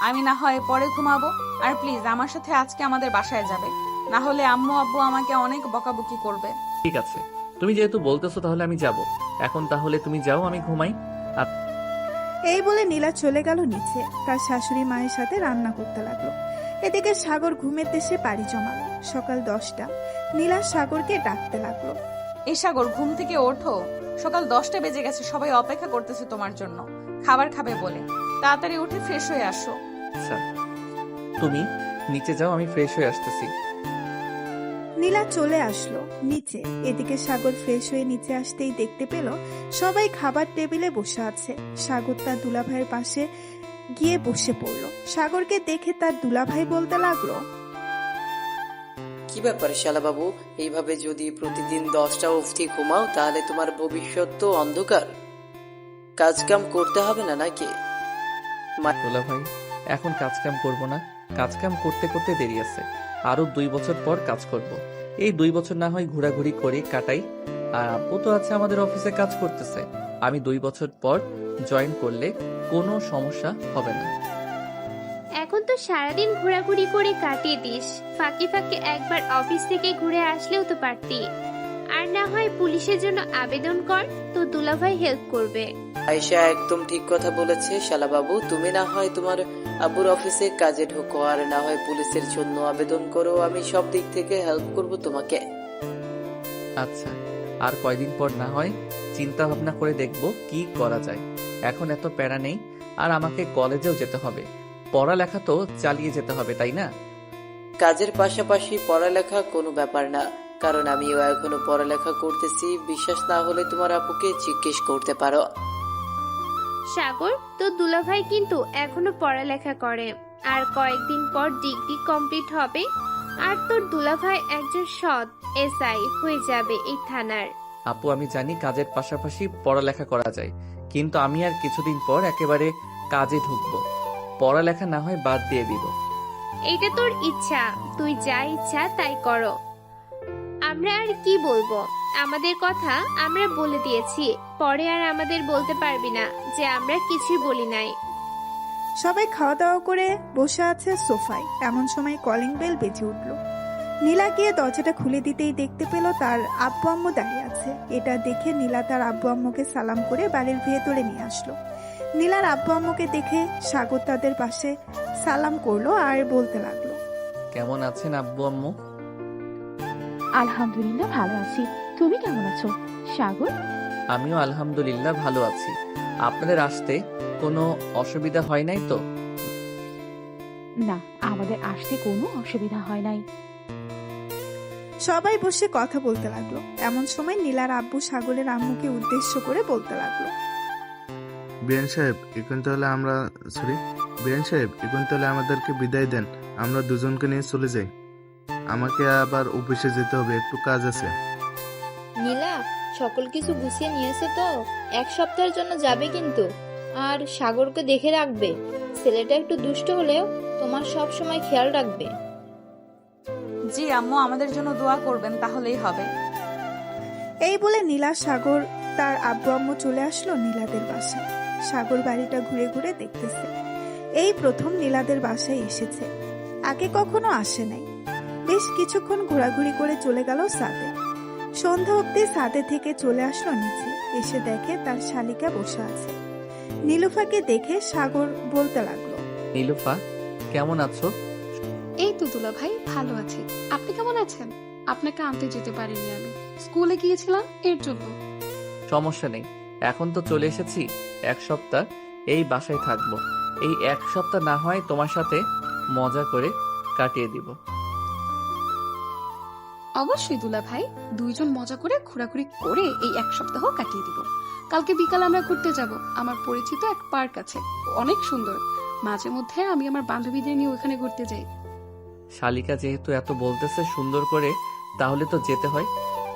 আমি না হয় পরে ঘুমাবো। আর প্লিজ আমার সাথে আজকে আমাদের বাসায় যাবে, না হলে আম্মু আব্বু আমাকে অনেক বকাবকি করবে। ঠিক আছে, তুমি যেহেতু বলতেছো তাহলে আমি যাব। এখন তাহলে তুমি যাও, আমি ঘুমাই। এই বলে নীলা চলে গেল নিচে। তার শাশুড়ি মায়ের সাথে রান্না করতে লাগলো। এদিকে সাগর ঘুমের দেশে পাড়ি জমালো। সকাল 10টা। নীলা সাগরকে ডাকতে লাগলো, এই সাগর, ঘুম থেকে ওঠো। সকাল 10টা বেজে গেছে, সবাই অপেক্ষা করতেছে তোমার জন্য খাবার খাবে বলে। তাড়াতাড়ি উঠে ফ্রেশ হয়ে আসো। আচ্ছা, তুমি নিচে যাও, আমি ফ্রেশ হয়ে আসতেছি। নীলা চলে আসলো নিচে। এদিকে সাগর ফ্রেশ হয়ে নিচে আসতেই দেখতে পেল সবাই খাবার টেবিলে বসে আছে। সাগর তার দুলাভাইয়ের পাশে গিয়ে বসে পড়লো। সাগরকে দেখে তার দুলাভাই বলতে লাগলো, কি ব্যাপার শালা বাবু, এইভাবে যদি প্রতিদিন 10টা অবধি ঘুমাও তাহলে তোমার ভবিষ্যৎ তো অন্ধকার। কাজ কাম করতে হবে না নাকি? দুলা ভাই, এখন কাজ কাম করবো না। কাজ কাম করতে করতে দেরি আছে। আরো 2 বছর পর কাজ করব। এই 2 বছর না হয় ঘোরাঘুরি করে কাটাই। আর আব্বু তো আছে আমাদের অফিসে কাজ করতেছে। আমি 2 বছর পর জয়েন করলে কোনো সমস্যা হবে না। এখন তো সারাদিন ঘোরাঘুরি করে কাটিয়ে দিস, ফাঁকে ফাঁকে একবার অফিস থেকে ঘুরে আসলেও তো পারতি। আর না হয় পুলিশের জন্য আবেদন কর, তো দুলাভাই হেল্প করবে। আয়েশা একদম ঠিক কথা বলেছে শালা বাবু। তুমি না হয় তোমার আব্বুর অফিসে কাজে ঢোকো, আর না হয় পুলিশের জন্য আবেদন করো। আমি সব দিক থেকে হেল্প করব তোমাকে। আচ্ছা, আর কয়দিন পর না হয় চিন্তা ভাবনা করে দেখব কি করা যায়। এখন এত প্যারা নেই। আর আমাকে কলেজেও যেতে হবে, পড়ালেখা তো চালিয়ে যেতে হবে, তাই না? কাজের পাশাপাশি পড়ালেখা কোনো ব্যাপার না, কারণ আমিও এখনো পড়ালেখা করতেছি। বিশ্বাস না হলে তোমার আপুকে জিজ্ঞেস করতে পারো। সাগর, তো দুলাভাই কিন্তু এখনো পড়ালেখা করে। আর কয়েকদিন পর ডিগ্রি কমপ্লিট হবে, আর তোর দুলাভাই একজন সৎ এসআই হয়ে যাবে এই থানার। আপু আমি জানি কাজের পাশাপাশি পড়ালেখা করা যায়, কিন্তু আমি আর কিছুদিন পর একেবারে কাজে ঢুকবো। পড়ালেখা না হয় বাদ দিয়ে দিব। এইটা তোর ইচ্ছা, তুই যা ইচ্ছা তাই করো। আমরা আর কি বলবো, আমাদের কথা আমরা বলে দিয়েছি, পরে আর আমাদের বলতে পারবি না যে আমরা কিছুই বলি নাই। সবাই খাওয়া দাওয়া করে বসে আছে সোফায়। এমন সময় কলিং বেল বেজে উঠল। নীলা গিয়ে দরজাটা খুলে দিতেই দেখতে পেল তার আব্বু আম্মু দাঁড়িয়ে আছে। এটা দেখে নীলা তার আব্বু আম্মুকে সালাম করে বাড়ির ভেতরে নিয়ে আসলো। নীলার আব্বু আম্মুকে দেখে সাগর তাদের পাশে সালাম করলো আর বলতে লাগলো, কেমন আছেন আব্বু আম্মু? আলহামদুলিল্লাহ ভালো আছি, তুমি কেমন আছো সাগর? আমিও আলহামদুলিল্লাহ ভালো আছি। আপনাদের আসতে কোনো অসুবিধা হয় নাই তো? না, আমাদের আসতে কোনো অসুবিধা হয় নাই। সবাই বসে কথা বলতে লাগলো। এমন সময় নীলার আব্বু সাগরের আম্মুকে উদ্দেশ্য করে বলতে লাগলো, বিয়ান সাহেব এখন তাহলে আমাদেরকে বিদায় দেন, আমরা দুজনকে নিয়ে চলে যাই। আমাকে আবার অফিসে যেতে হবে, একটু কাজ আছে। নীলা সকল কিছু গুছিয়ে নিয়েছে তো? 1 সপ্তাহের জন্য যাবে কিন্তু। আর সাগরকে দেখে রাখবে, ছেলেটা একটু দুষ্ট হলেও তোমার সব সময় খেয়াল রাখবে। জি আম্মু, আমাদের জন্য দোয়া করবেন, তাহলেই হবে। এই বলে নীলা সাগর তার আব্বু আম্মু চলে আসলো নীলাদের বাসায়। সাগর বাড়িটা ঘুরে ঘুরে দেখতেছে। এই প্রথম নীলাদের বাসায় এসেছে, আগে কখনো আসে নাই। বেশ কিছুক্ষণ ঘোরাঘুরি করে চলে গেল ছাদে। সন্ধ্যা অবধি ছাদে থেকে চলে আসলো নিচে। এসে দেখে তার শালিকা বসে আছে। নীলুফাকে দেখে সাগর বলতে লাগলো, নীলুফা কেমন আছো? এই তো দুলা ভাই, ভালো আছি। আপনি কেমন আছেন? আপনাকে আনতে যেতে পারিনি, আমি স্কুলে গিয়েছিলাম এর জন্য। সমস্যা নেই, এখন তো চলে এসেছি। 1 সপ্তাহ এই বাসায় থাকবো। এই 1 সপ্তাহ না হয় তোমার সাথে মজা করে কাটিয়ে দিব। অবশ্যই দুলা ভাই, দুইজন মজা করে ঘোরাঘুরি করে এই 1 সপ্তাহ কাটিয়ে দিব। কালকে বিকালে আমরা ঘুরতে যাব। আমার পরিচিত এক পার্ক আছে, অনেক সুন্দর। মাঝে মধ্যে আমি আমার বান্ধবীদের নিয়ে ওখানে ঘুরতে যাই। শালিকা যেহেতু এত বলতেছে সুন্দর করে, তাহলে তো যেতে হয়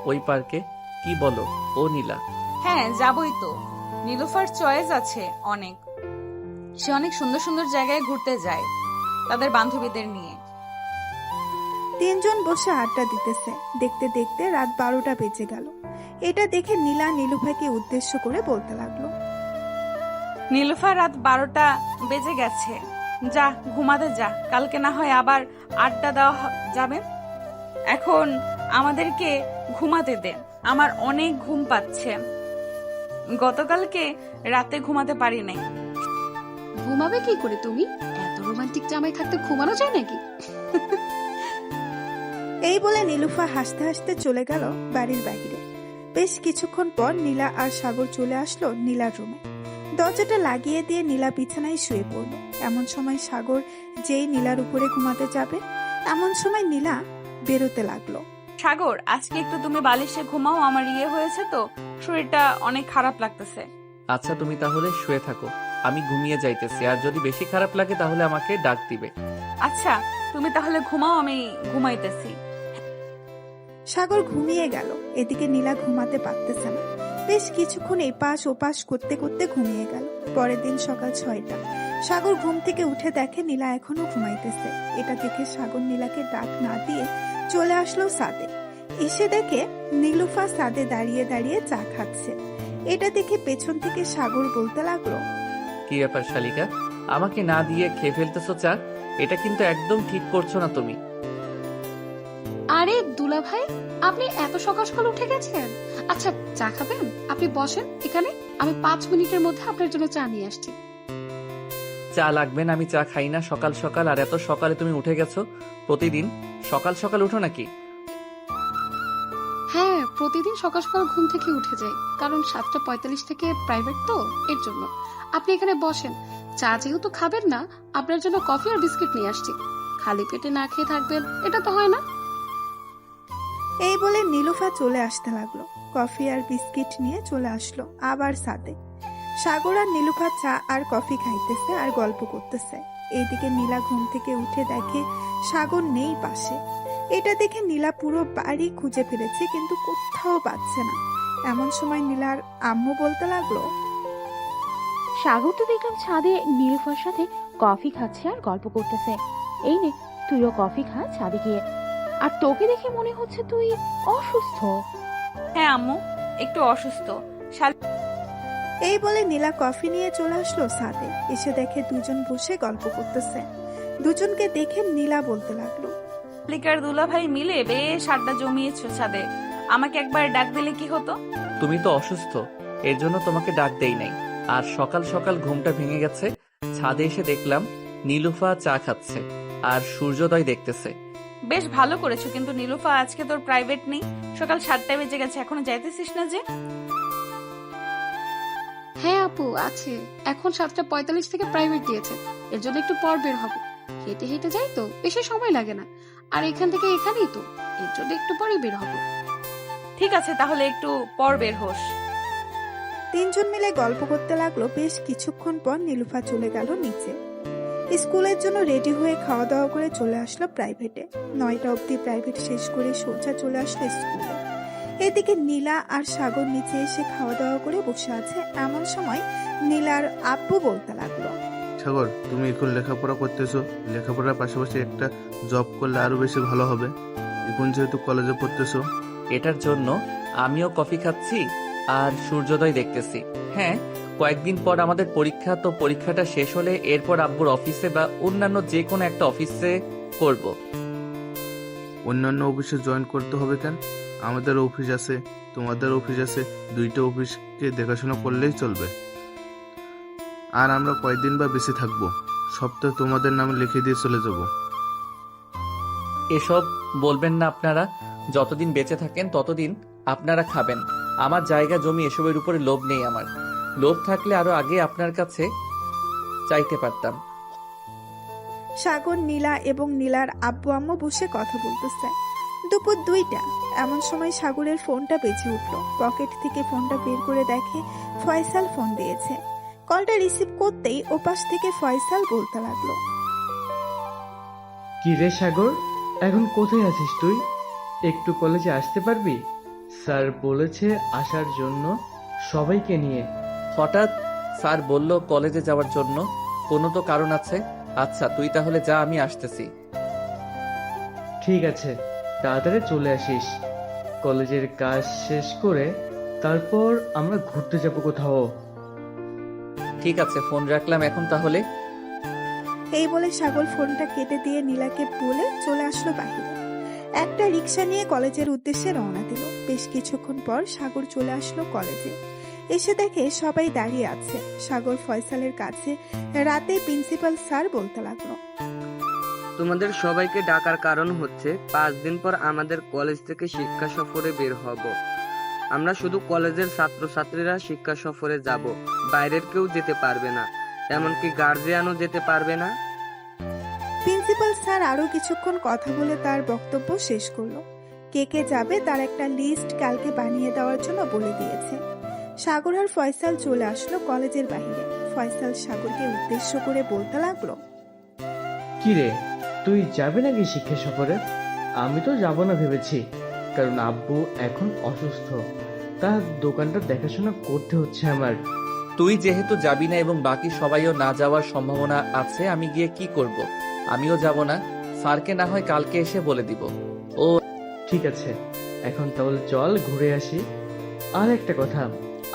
ওই পার্কে। কি বলো ও নীলা? হ্যাঁ, যাবই তো। নীলুফার চয়েস আছে অনেক, সে অনেক সুন্দর সুন্দর জায়গায় ঘুরতে যায় তাদের বান্ধবীদের নিয়ে। তিনজন বসে আড্ডা দিতেছে। দেখতে দেখতে রাত 12টা বেজে গেল। এটা দেখে নীলা নীলুফাকে উদ্দেশ্য করে বলতে লাগলো, নীলুফা, রাত 12টা বেজে গেছে, যা ঘুমাতে যা। কালকে না হয় আবার আড্ডা দেওয়া যাবে। এখন আমাদেরকে ঘুমাতে দে, আমার অনেক ঘুম পাচ্ছে। গতকালকে রাতে ঘুমাতে পারি নাই। ঘুমাবে কি করে তুমি? এত রোমান্টিক জামাই থাকতে ঘুমানো যায় নাকি? এই বলে নীলুফা হাসতে হাসতে চলে গেল বাড়ির বাইরে। বেশ কিছুক্ষণ পর নীলা আর সাগর চলে আসলো নীলার রুমে। দরজাটা লাগিয়ে দিয়ে নীলা বিছানায় শুয়ে পড়ল। এমন সময় সাগর যেই নীলার উপরে ঘুমাতে যাবে, এমন সময় নীলা বেরোতে লাগলো। সাগর, আজকে একটু তুমি বালিশে ঘুমাও, আমার হয়েছে তো, শরীরটা অনেক খারাপ লাগতেছে। আচ্ছা তুমি তাহলে শুয়ে থাকো, আমি ঘুমিয়ে যাইতেছি। আর যদি বেশি খারাপ লাগে তাহলে আমাকে ডাক দিবে। আচ্ছা তুমি তাহলে ঘুমাও, আমি ঘুমাইতেছি। সাগর ঘুমিয়ে গেল। এদিকে নীলা ঘুমাতে পারতেছে না। বেশ কিছুক্ষণ এপাশ ওপাশ করতে করতে ঘুমিয়ে গেল। পরের দিন সকাল 6টা। সাগর ঘুম থেকে উঠে দেখে নীলা এখনো ঘুমাইতেছে। এটা দেখে সাগর নীলাকে ডাক না দিয়ে চলে আসলো ছাদে। এসে দেখে নীলুফা ছাদে দাঁড়িয়ে দাঁড়িয়ে চা খাচ্ছে। এটা দেখে পেছন থেকে সাগর বলতে লাগলো, কি ব্যাপার শালিকা, আমাকে না দিয়ে খেয়ে ফেলতেছো চা? এটা কিন্তু একদম ঠিক করছো না তুমি। আরে দুলা ভাই, আপনি এত সকাল সকাল উঠে গেছেন? আচ্ছা চা খাবেন? আপনি বসেন এখানে, আমি 5 মিনিটের মধ্যে আপনার জন্য চা নিয়ে আসছি। চা লাগবে না, আমি চা খাই না সকাল সকাল। আর এত সকালে তুমি উঠে গেছো? প্রতিদিন সকাল সকাল উঠো নাকি? হ্যাঁ, প্রতিদিন সকাল সকাল ঘুম থেকে উঠে যাই, কারণ 7:45 থেকে প্রাইভেট তো, এর জন্য। আপনি এখানে বসেন, চা যেহেতু খাবেন না, আপনার জন্য কফি আর বিস্কিট নিয়ে আসছি। খালি পেটে না খেয়ে থাকবেন, এটা তো হয় না। এই বলে নীলুফা চলে আসতে লাগলো। কফি আর বিস্কিট নিয়ে চলে আসলো আবার ছাদে। সাগর আর নীলুফা চা আর কফি খাইতেছে আর গল্প করতেছে। এইদিকে নীলা ঘুম থেকে উঠে দেখে সাগর নেই পাশে। এটা দেখে নীলা পুরো বাড়ি খুঁজে ফেলেছে কিন্তু কোথাও পাচ্ছে না। এমন সময় নীলার আম্মু বলতে লাগলো, সাগর তো দেখলাম ছাদে নীলুফার সাথে কফি খাচ্ছে আর গল্প করতেছে। এই নে, তুইও কফি খা ছাদে গিয়ে। আর তোকে দেখে মনে হচ্ছে তুই অসুস্থ। হ্যাঁ আম্মু, একটু অসুস্থ। এই বলে নীলা কফি নিয়ে চলে আসলো ছাদে। এসে দেখে দুজন বসে গল্প করতেছে। দুজনকে দেখে নীলা বলতে লাগলো, শালিকার দুলা ভাই মিলে বেশ আড্ডা জমিয়েছো ছাদে। আমাকে একবার ডাক দিলে কি হতো? তুমি তো অসুস্থ, এর জন্য তোমাকে ডাক দেই নাই। আর সকাল সকাল ঘুমটা ভেঙে গেছে, ছাদে এসে দেখলাম নীলুফা চা খাচ্ছে আর সূর্যোদয় দেখতেছে। বেশ ভালো করেছো, কিন্তু নীলুফা আজকে তোর প্রাইভেট নেই। সকাল 7টায় বেজে গেছে, এখনো যাইতেছিস না যে? হ্যাঁ আপু আছে, এখন 7:45 থেকে প্রাইভেট দিয়েছে, এর জন্য একটু পর বের হবো। হেঁটে হেঁটে যাই তো, বেশি সময় লাগে না। আর এখান থেকে এখানেই তো, এর জন্য একটু পরেই বের হবো। ঠিক আছে, তাহলে একটু পর বের হোস। তিনজন মিলে গল্প করতে লাগলো। বেশ কিছুক্ষণ পর নীলুফা চলে গেল নিচে। স্কুলের জন্য রেডি হয়ে খাওয়া দাওয়া করে চলে আসলো প্রাইভেটে। 9টা অবধি প্রাইভেট শেষ করে সোজা চলে আসলো স্কুলে। এদিকে নীলা আর সাগর নিচে এসে খাওয়া দাওয়া করে বসে আছে। এমন সময় নীলার আব্বু বলতে লাগলো, সাগর, তুমি এখন লেখাপড়া করতেছো, লেখাপড়ার পাশাপাশি একটা জব করলে আরো বেশি ভালো হবে। এখন যেহেতু কলেজে পড়তেছো। এটার জন্য আমিও কফি খাচ্ছি আর সূর্যোদয় দেখতেছি। হ্যাঁ, কয়েকদিন পর আমাদের পরীক্ষা, তো পরীক্ষাটা শেষ হলে এরপর আব্বুর অফিসে বা অন্যান্য যে কোনো একটা অফিসে করব। অন্যান্য অফিসে জয়েন করতে হবে কেন? আমাদের অফিস আছে, তোমাদের অফিস আছে, দুইটা অফিসকে দেখাশোনা করলেই চলবে। আর আমরা কয়দিন বা বেশি থাকবো, সপ্তাহে তোমাদের নামে লিখে দিয়ে চলে যাব। এসব বলবেন না আপনারা। যতদিন বেঁচে থাকেন ততদিন আপনারা খাবেন। আমার জায়গা জমি এসবের উপরে লোভ নেই আমার। লোভ থাকলে আরো আগে আপনার কাছে চাইতে পারতাম। সাগর, নীলা এবং নীলার আব্বু আম্মু বসে কথা বলতেছে। দুপুর 2টা। এমন সময় সাগরের ফোনটা বেজে উঠলো। পকেট থেকে ফোনটা বের করে দেখে ফয়সাল ফোন দিয়েছে। কলটা রিসিভ করতেই ওপাশ থেকে ফয়সাল বলতে লাগলো, কি রে সাগর, এখন কোথায় আছিস তুই? একটু কলেজে আসতে পারবি? স্যার বলেছে আসার জন্য সবাইকে নিয়ে। হঠাৎ স্যার বলল কলেজে যাওয়ার জন্য, কোনো তো কারণ আছে। আচ্ছা, তুই তাহলে যা, আমি আসতেছি। ঠিক আছে, তাড়াতাড়ি চলে আসিস। কলেজের কাজ শেষ করে তারপর আমরা ঘুরতে যাব কোথাও। ঠিক আছে, ফোন রাখলাম এখন তাহলে। এই বলে সাগর ফোনটা কেটে দিয়ে নীলাকে বলে চলে আসলো বাহিরে। একটা রিক্সা নিয়ে কলেজের উদ্দেশ্যে রওনা দিল। বেশ কিছুক্ষণ পর সাগর চলে আসলো কলেজে। এসে দেখে সবাই দাঁড়িয়ে আছে। সাগর ফয়সালের কাছে রাতে প্রিন্সিপাল স্যার বলতে লাগলো, তোমাদের সবাইকে ডাকার কারণ হচ্ছে 5 দিন পর আমাদের কলেজ থেকে শিক্ষা সফরে বের হব। আমরা শুধু কলেজের ছাত্রছাত্রীরা শিক্ষা সফরে যাব, বাইরের কেউ যেতে পারবে না, এমনকি গার্জিয়ানও যেতে পারবে না। প্রিন্সিপাল স্যার আরো কিছুক্ষণ কথা বলে তার বক্তব্য শেষ করলো। কে কে যাবে তার একটা লিস্ট কালকে বানিয়ে দেওয়ার জন্য বলে দিয়েছে। সাগর আর ফয়সাল চলে আসলো কলেজের বাইরে। ফয়সাল সাগরকে উদ্দেশ্য করে বলতে লাগলো, কি রে, তুই যাবি নাকি শিক্ষা সফরে? আমি তো যাব না ভেবেছি, কারণ আব্বু এখন অসুস্থ, তার দোকানটা দেখাশোনা করতে হচ্ছে আমার। তুই যেহেতু যাবি না এবং বাকি সবাইও না যাওয়ার সম্ভাবনা আছে, আমি গিয়ে কি করব? আমিও যাব না। স্যারকে না হয় কালকে এসে বলে দিব। ও ঠিক আছে, এখন তাহলে চল ঘুরে আসি। আর একটা কথা,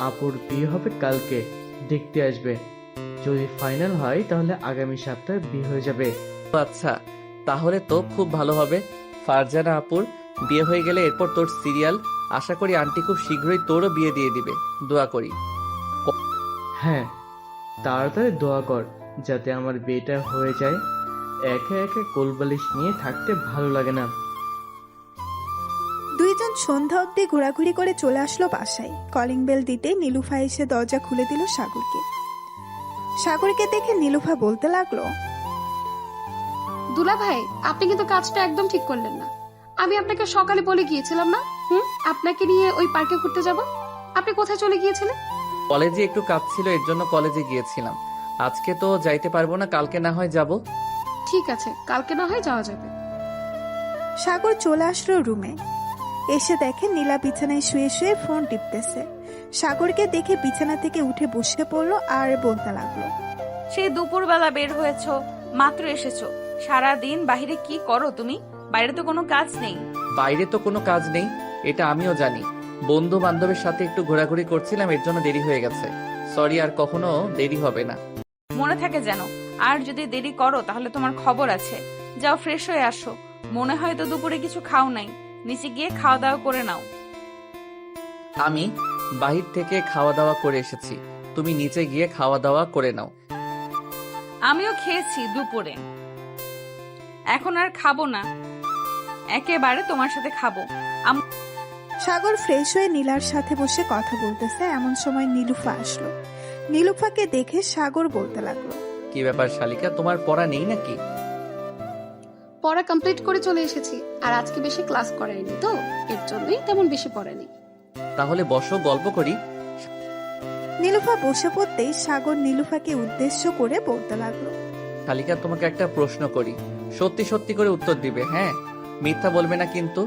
আপুর বিয়ে হবে কালকে, দেখতে আসবে। যদি ফাইনাল হয় তাহলে আগামী সপ্তাহে বিয়ে হয়ে যাবে। আচ্ছা, তাহলে তো খুব ভালো হবে। ফারজানা আপুর বিয়ে হয়ে গেলে এরপর তোর সিরিয়াল। আশা করি আন্টি খুব শীঘ্রই তোরও বিয়ে দিয়ে দিবে, দোয়া করি। হ্যাঁ, তাড়াতাড়ি দোয়া কর যাতে আমার বিয়েটা হয়ে যায়। একে একে কোলবালিশ নিয়ে থাকতে ভালো লাগে না। দুইজন সন্ধ্যা অব্দি ঘোরাঘুরি করে চলে আসলো বাসায়। কলিং বেল দিতে নীলুফা এসে দরজা খুলে দিল সাগরকে। সাগরকে দেখে নীলুফা বলতে লাগলো, দুলা ভাই, আপনি কিন্তু কাজটা একদম ঠিক করলেন না। আমি আপনাকে সকালে বলে গিয়েছিলাম না, আপনাকে নিয়ে ওই পার্কে ঘুরতে যাব। আপনি কোথায় চলে গিয়েছিলেন? কলেজে একটু কাজ ছিল, এর জন্য কলেজে গিয়েছিলাম। আজকে তো যাইতে পারবো না, কালকে না হয় যাব। ঠিক আছে, কালকে না হয় যাওয়া যাবে। সাগর চলে আসলো রুমে। এসে দেখে নীলা বিছানায় শুয়ে শুয়ে ফোন টিপতেছে। সাগরকে দেখে বিছানা থেকে উঠে বসে পড়লো আর বলতে লাগলো, সেই দুপুরবেলা বের হয়েছো, মাত্র এসেছো। সারা দিন বাইরে কি করো তুমি? বাইরে তো কোনো কাজ নেই। বাইরে তো কোনো কাজ নেই, এটা আমিও জানি। বন্ধু বান্ধবের সাথে একটু ঘোরাঘুরি করছিলাম, এর জন্য দেরি হয়ে গেছে। সরি, আর কখনো দেরি হবে না। মনে থাকে যেন। আর যদি দেরি করো তাহলে তোমার খবর আছে। যাও, ফ্রেশ হয়ে আসো। মনে হয় তো দুপুরে কিছু খাও নাই, নিচে গিয়ে খাওয়া দাওয়া করে নাও। আমি বাহির থেকে খাওয়া দাওয়া করে এসেছি, তুমি নিচে গিয়ে খাওয়া দাওয়া করে নাও। আমিও খেয়েছি দুপুরে, এখন আর খাবো না, একেবারে তোমার সাথে খাবো। সাগর ফ্রেশ হয়ে নীলার সাথে বসে কথা বলতেছে। এমন সময় নীলুফা আসলো। নীলুফাকে দেখে সাগর বলতে লাগলো, কি ব্যাপার শালিকা, তোমার পড়া নেই নাকি? পড়া কমপ্লিট করে চলে এসেছি, আর আজকে বেশি ক্লাস করায়নি তো, এর জন্যই তেমন বেশি পড়েনি। তাহলে বসো, গল্প করি। নীলুফা বসে পড়তেই সাগর নীলুফাকে উদ্দেশ্য করে বলতে লাগলো, শালিকা, তোমাকে একটা প্রশ্ন করি, সত্যি সত্যি করে উত্তর দিবে, হ্যাঁ? মিথ্যা বলবে না কিন্তু।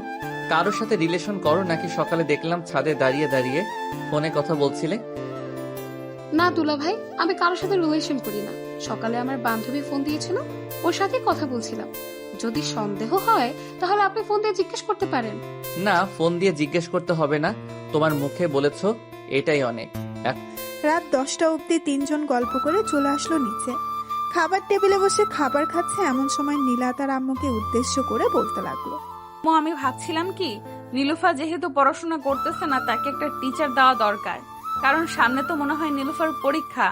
কারোর সাথে রিলেশন করো নাকি? সকালে দেখলাম ছাদে দাঁড়িয়ে দাঁড়িয়ে ফোনে কথা বলছিলে। না দুলা ভাই, আমি কারোর সাথে রিলেশন করি না। সকালে আমার বান্ধবী ফোন দিয়েছিল, ওর সাথে কথা বলছিলাম। যদি সন্দেহ হয় তাহলে আপনি ফোন দিয়ে জিজ্ঞেস করতে পারেন। না, ফোন দিয়ে জিজ্ঞেস করতে হবে না, তোমার মুখে বলেছো, এটাই অনেক। রাত 10টা অবধি তিনজন গল্প করে চলে আসলো নিচে। খাবার টেবিলে বসে খাবার খাচ্ছে। এমন সময় নীলা তার আম্মুকে উদ্দেশ্য করে বলতে লাগলো, আমি ভাবছিলাম কি, নীলুফা যেহেতু পড়াশোনা করতেছে না, তাকে একটা টিচার দেওয়া দরকার। কারণ সামনে তো মনে হয় নীলুফার পরীক্ষা।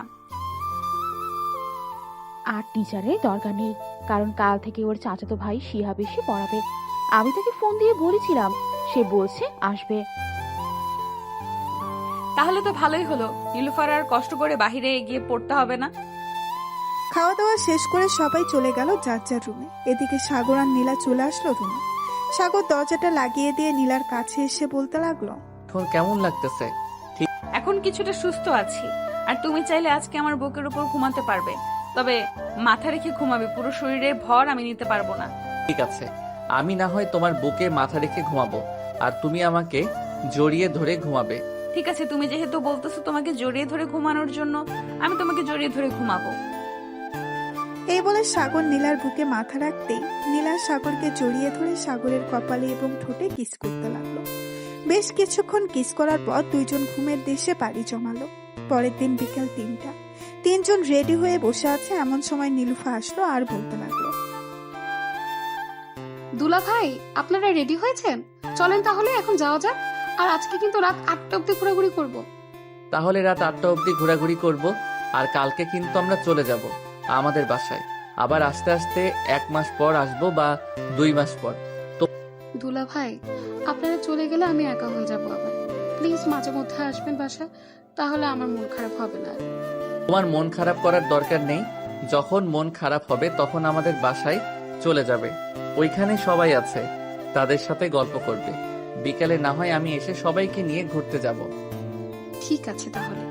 আর টিচারের দরকার নেই, কারণ কাল থেকে ওর চাচাতো ভাই শিহাব এসে পড়াবে। আমি তাকে ফোন দিয়ে বলেছিলাম, সে বলছে আসবে। তাহলে তো ভালোই হলো, নীলুফার আর কষ্ট করে বাহিরে গিয়ে পড়তে হবে না। খাওয়া দাওয়া শেষ করে সবাই চলে গেল যার যার রুমে। এদিকে সাগর আর নীলা চলে আসলো রুমে। সাগর দরজাটা লাগিয়ে দিয়ে নীলার কাছে এসে বলতে লাগলো, এখন কেমন লাগতেছে? এখন কিছুটা সুস্থ আছি, আর তুমি চাইলে আজকে আমার বুকের উপর ঘুমাতে পারবে। তবে মাথা রেখে ঘুমাবে, পুরো শরীরের ভর আমি নিতে পারবো না। ঠিক আছে, আমি না হয় তোমার বুকে মাথা রেখে ঘুমাবো, আর তুমি আমাকে জড়িয়ে ধরে ঘুমাবে। ঠিক আছে, তুমি যেহেতু বলতেছো তোমাকে জড়িয়ে ধরে ঘুমানোর জন্য, আমি তোমাকে জড়িয়ে ধরে ঘুমাবো। এই বলে সাগর নীলার বুকে মাথা রাখতেই নীলা সাগরকে জড়িয়ে ধরে সাগরের কপালে এবং ঠোঁটে কিস করতে লাগলো। বেশ কিছুক্ষণ কিস করার পর দুইজন ঘুমের দেশে পাড়ি জমালো। পরের দিন বিকেল 3টা, তিনজন রেডি হয়ে বসে আছে। এমন সময় নীলুফা আসলো আর বলতে লাগলো, দুলা ভাই, আপনারা রেডি হয়েছেন? চলেন তাহলে এখন যাওয়া যাক। আর আজকে কিন্তু রাত 8টা অব্দি ঘোরাঘুরি করব। তাহলে রাত 8টা অবধি ঘোরাঘুরি করব, আর কালকে কিন্তু আমরা চলে যাব আমাদের বাসায়। আবার আস্তে আস্তে 1 মাস পর আসবো, বা 2 মাস পর। দুলা ভাই, আপনারা চলে গেলে আমি একা হয়ে যাব আবার। প্লিজ মাঝে মধ্যে আসবেন বাসায়, তাহলে আমার মন খারাপ হবে না। তোমার মন খারাপ করার দরকার নেই। যখন মন খারাপ হবে তখন আমাদের বাসায় চলে যাবে, ওইখানে সবাই আছে, তাদের সাথে গল্প করবে। বিকেলে না হয় আমি এসে সবাইকে নিয়ে ঘুরতে যাব। ঠিক আছে তাহলে।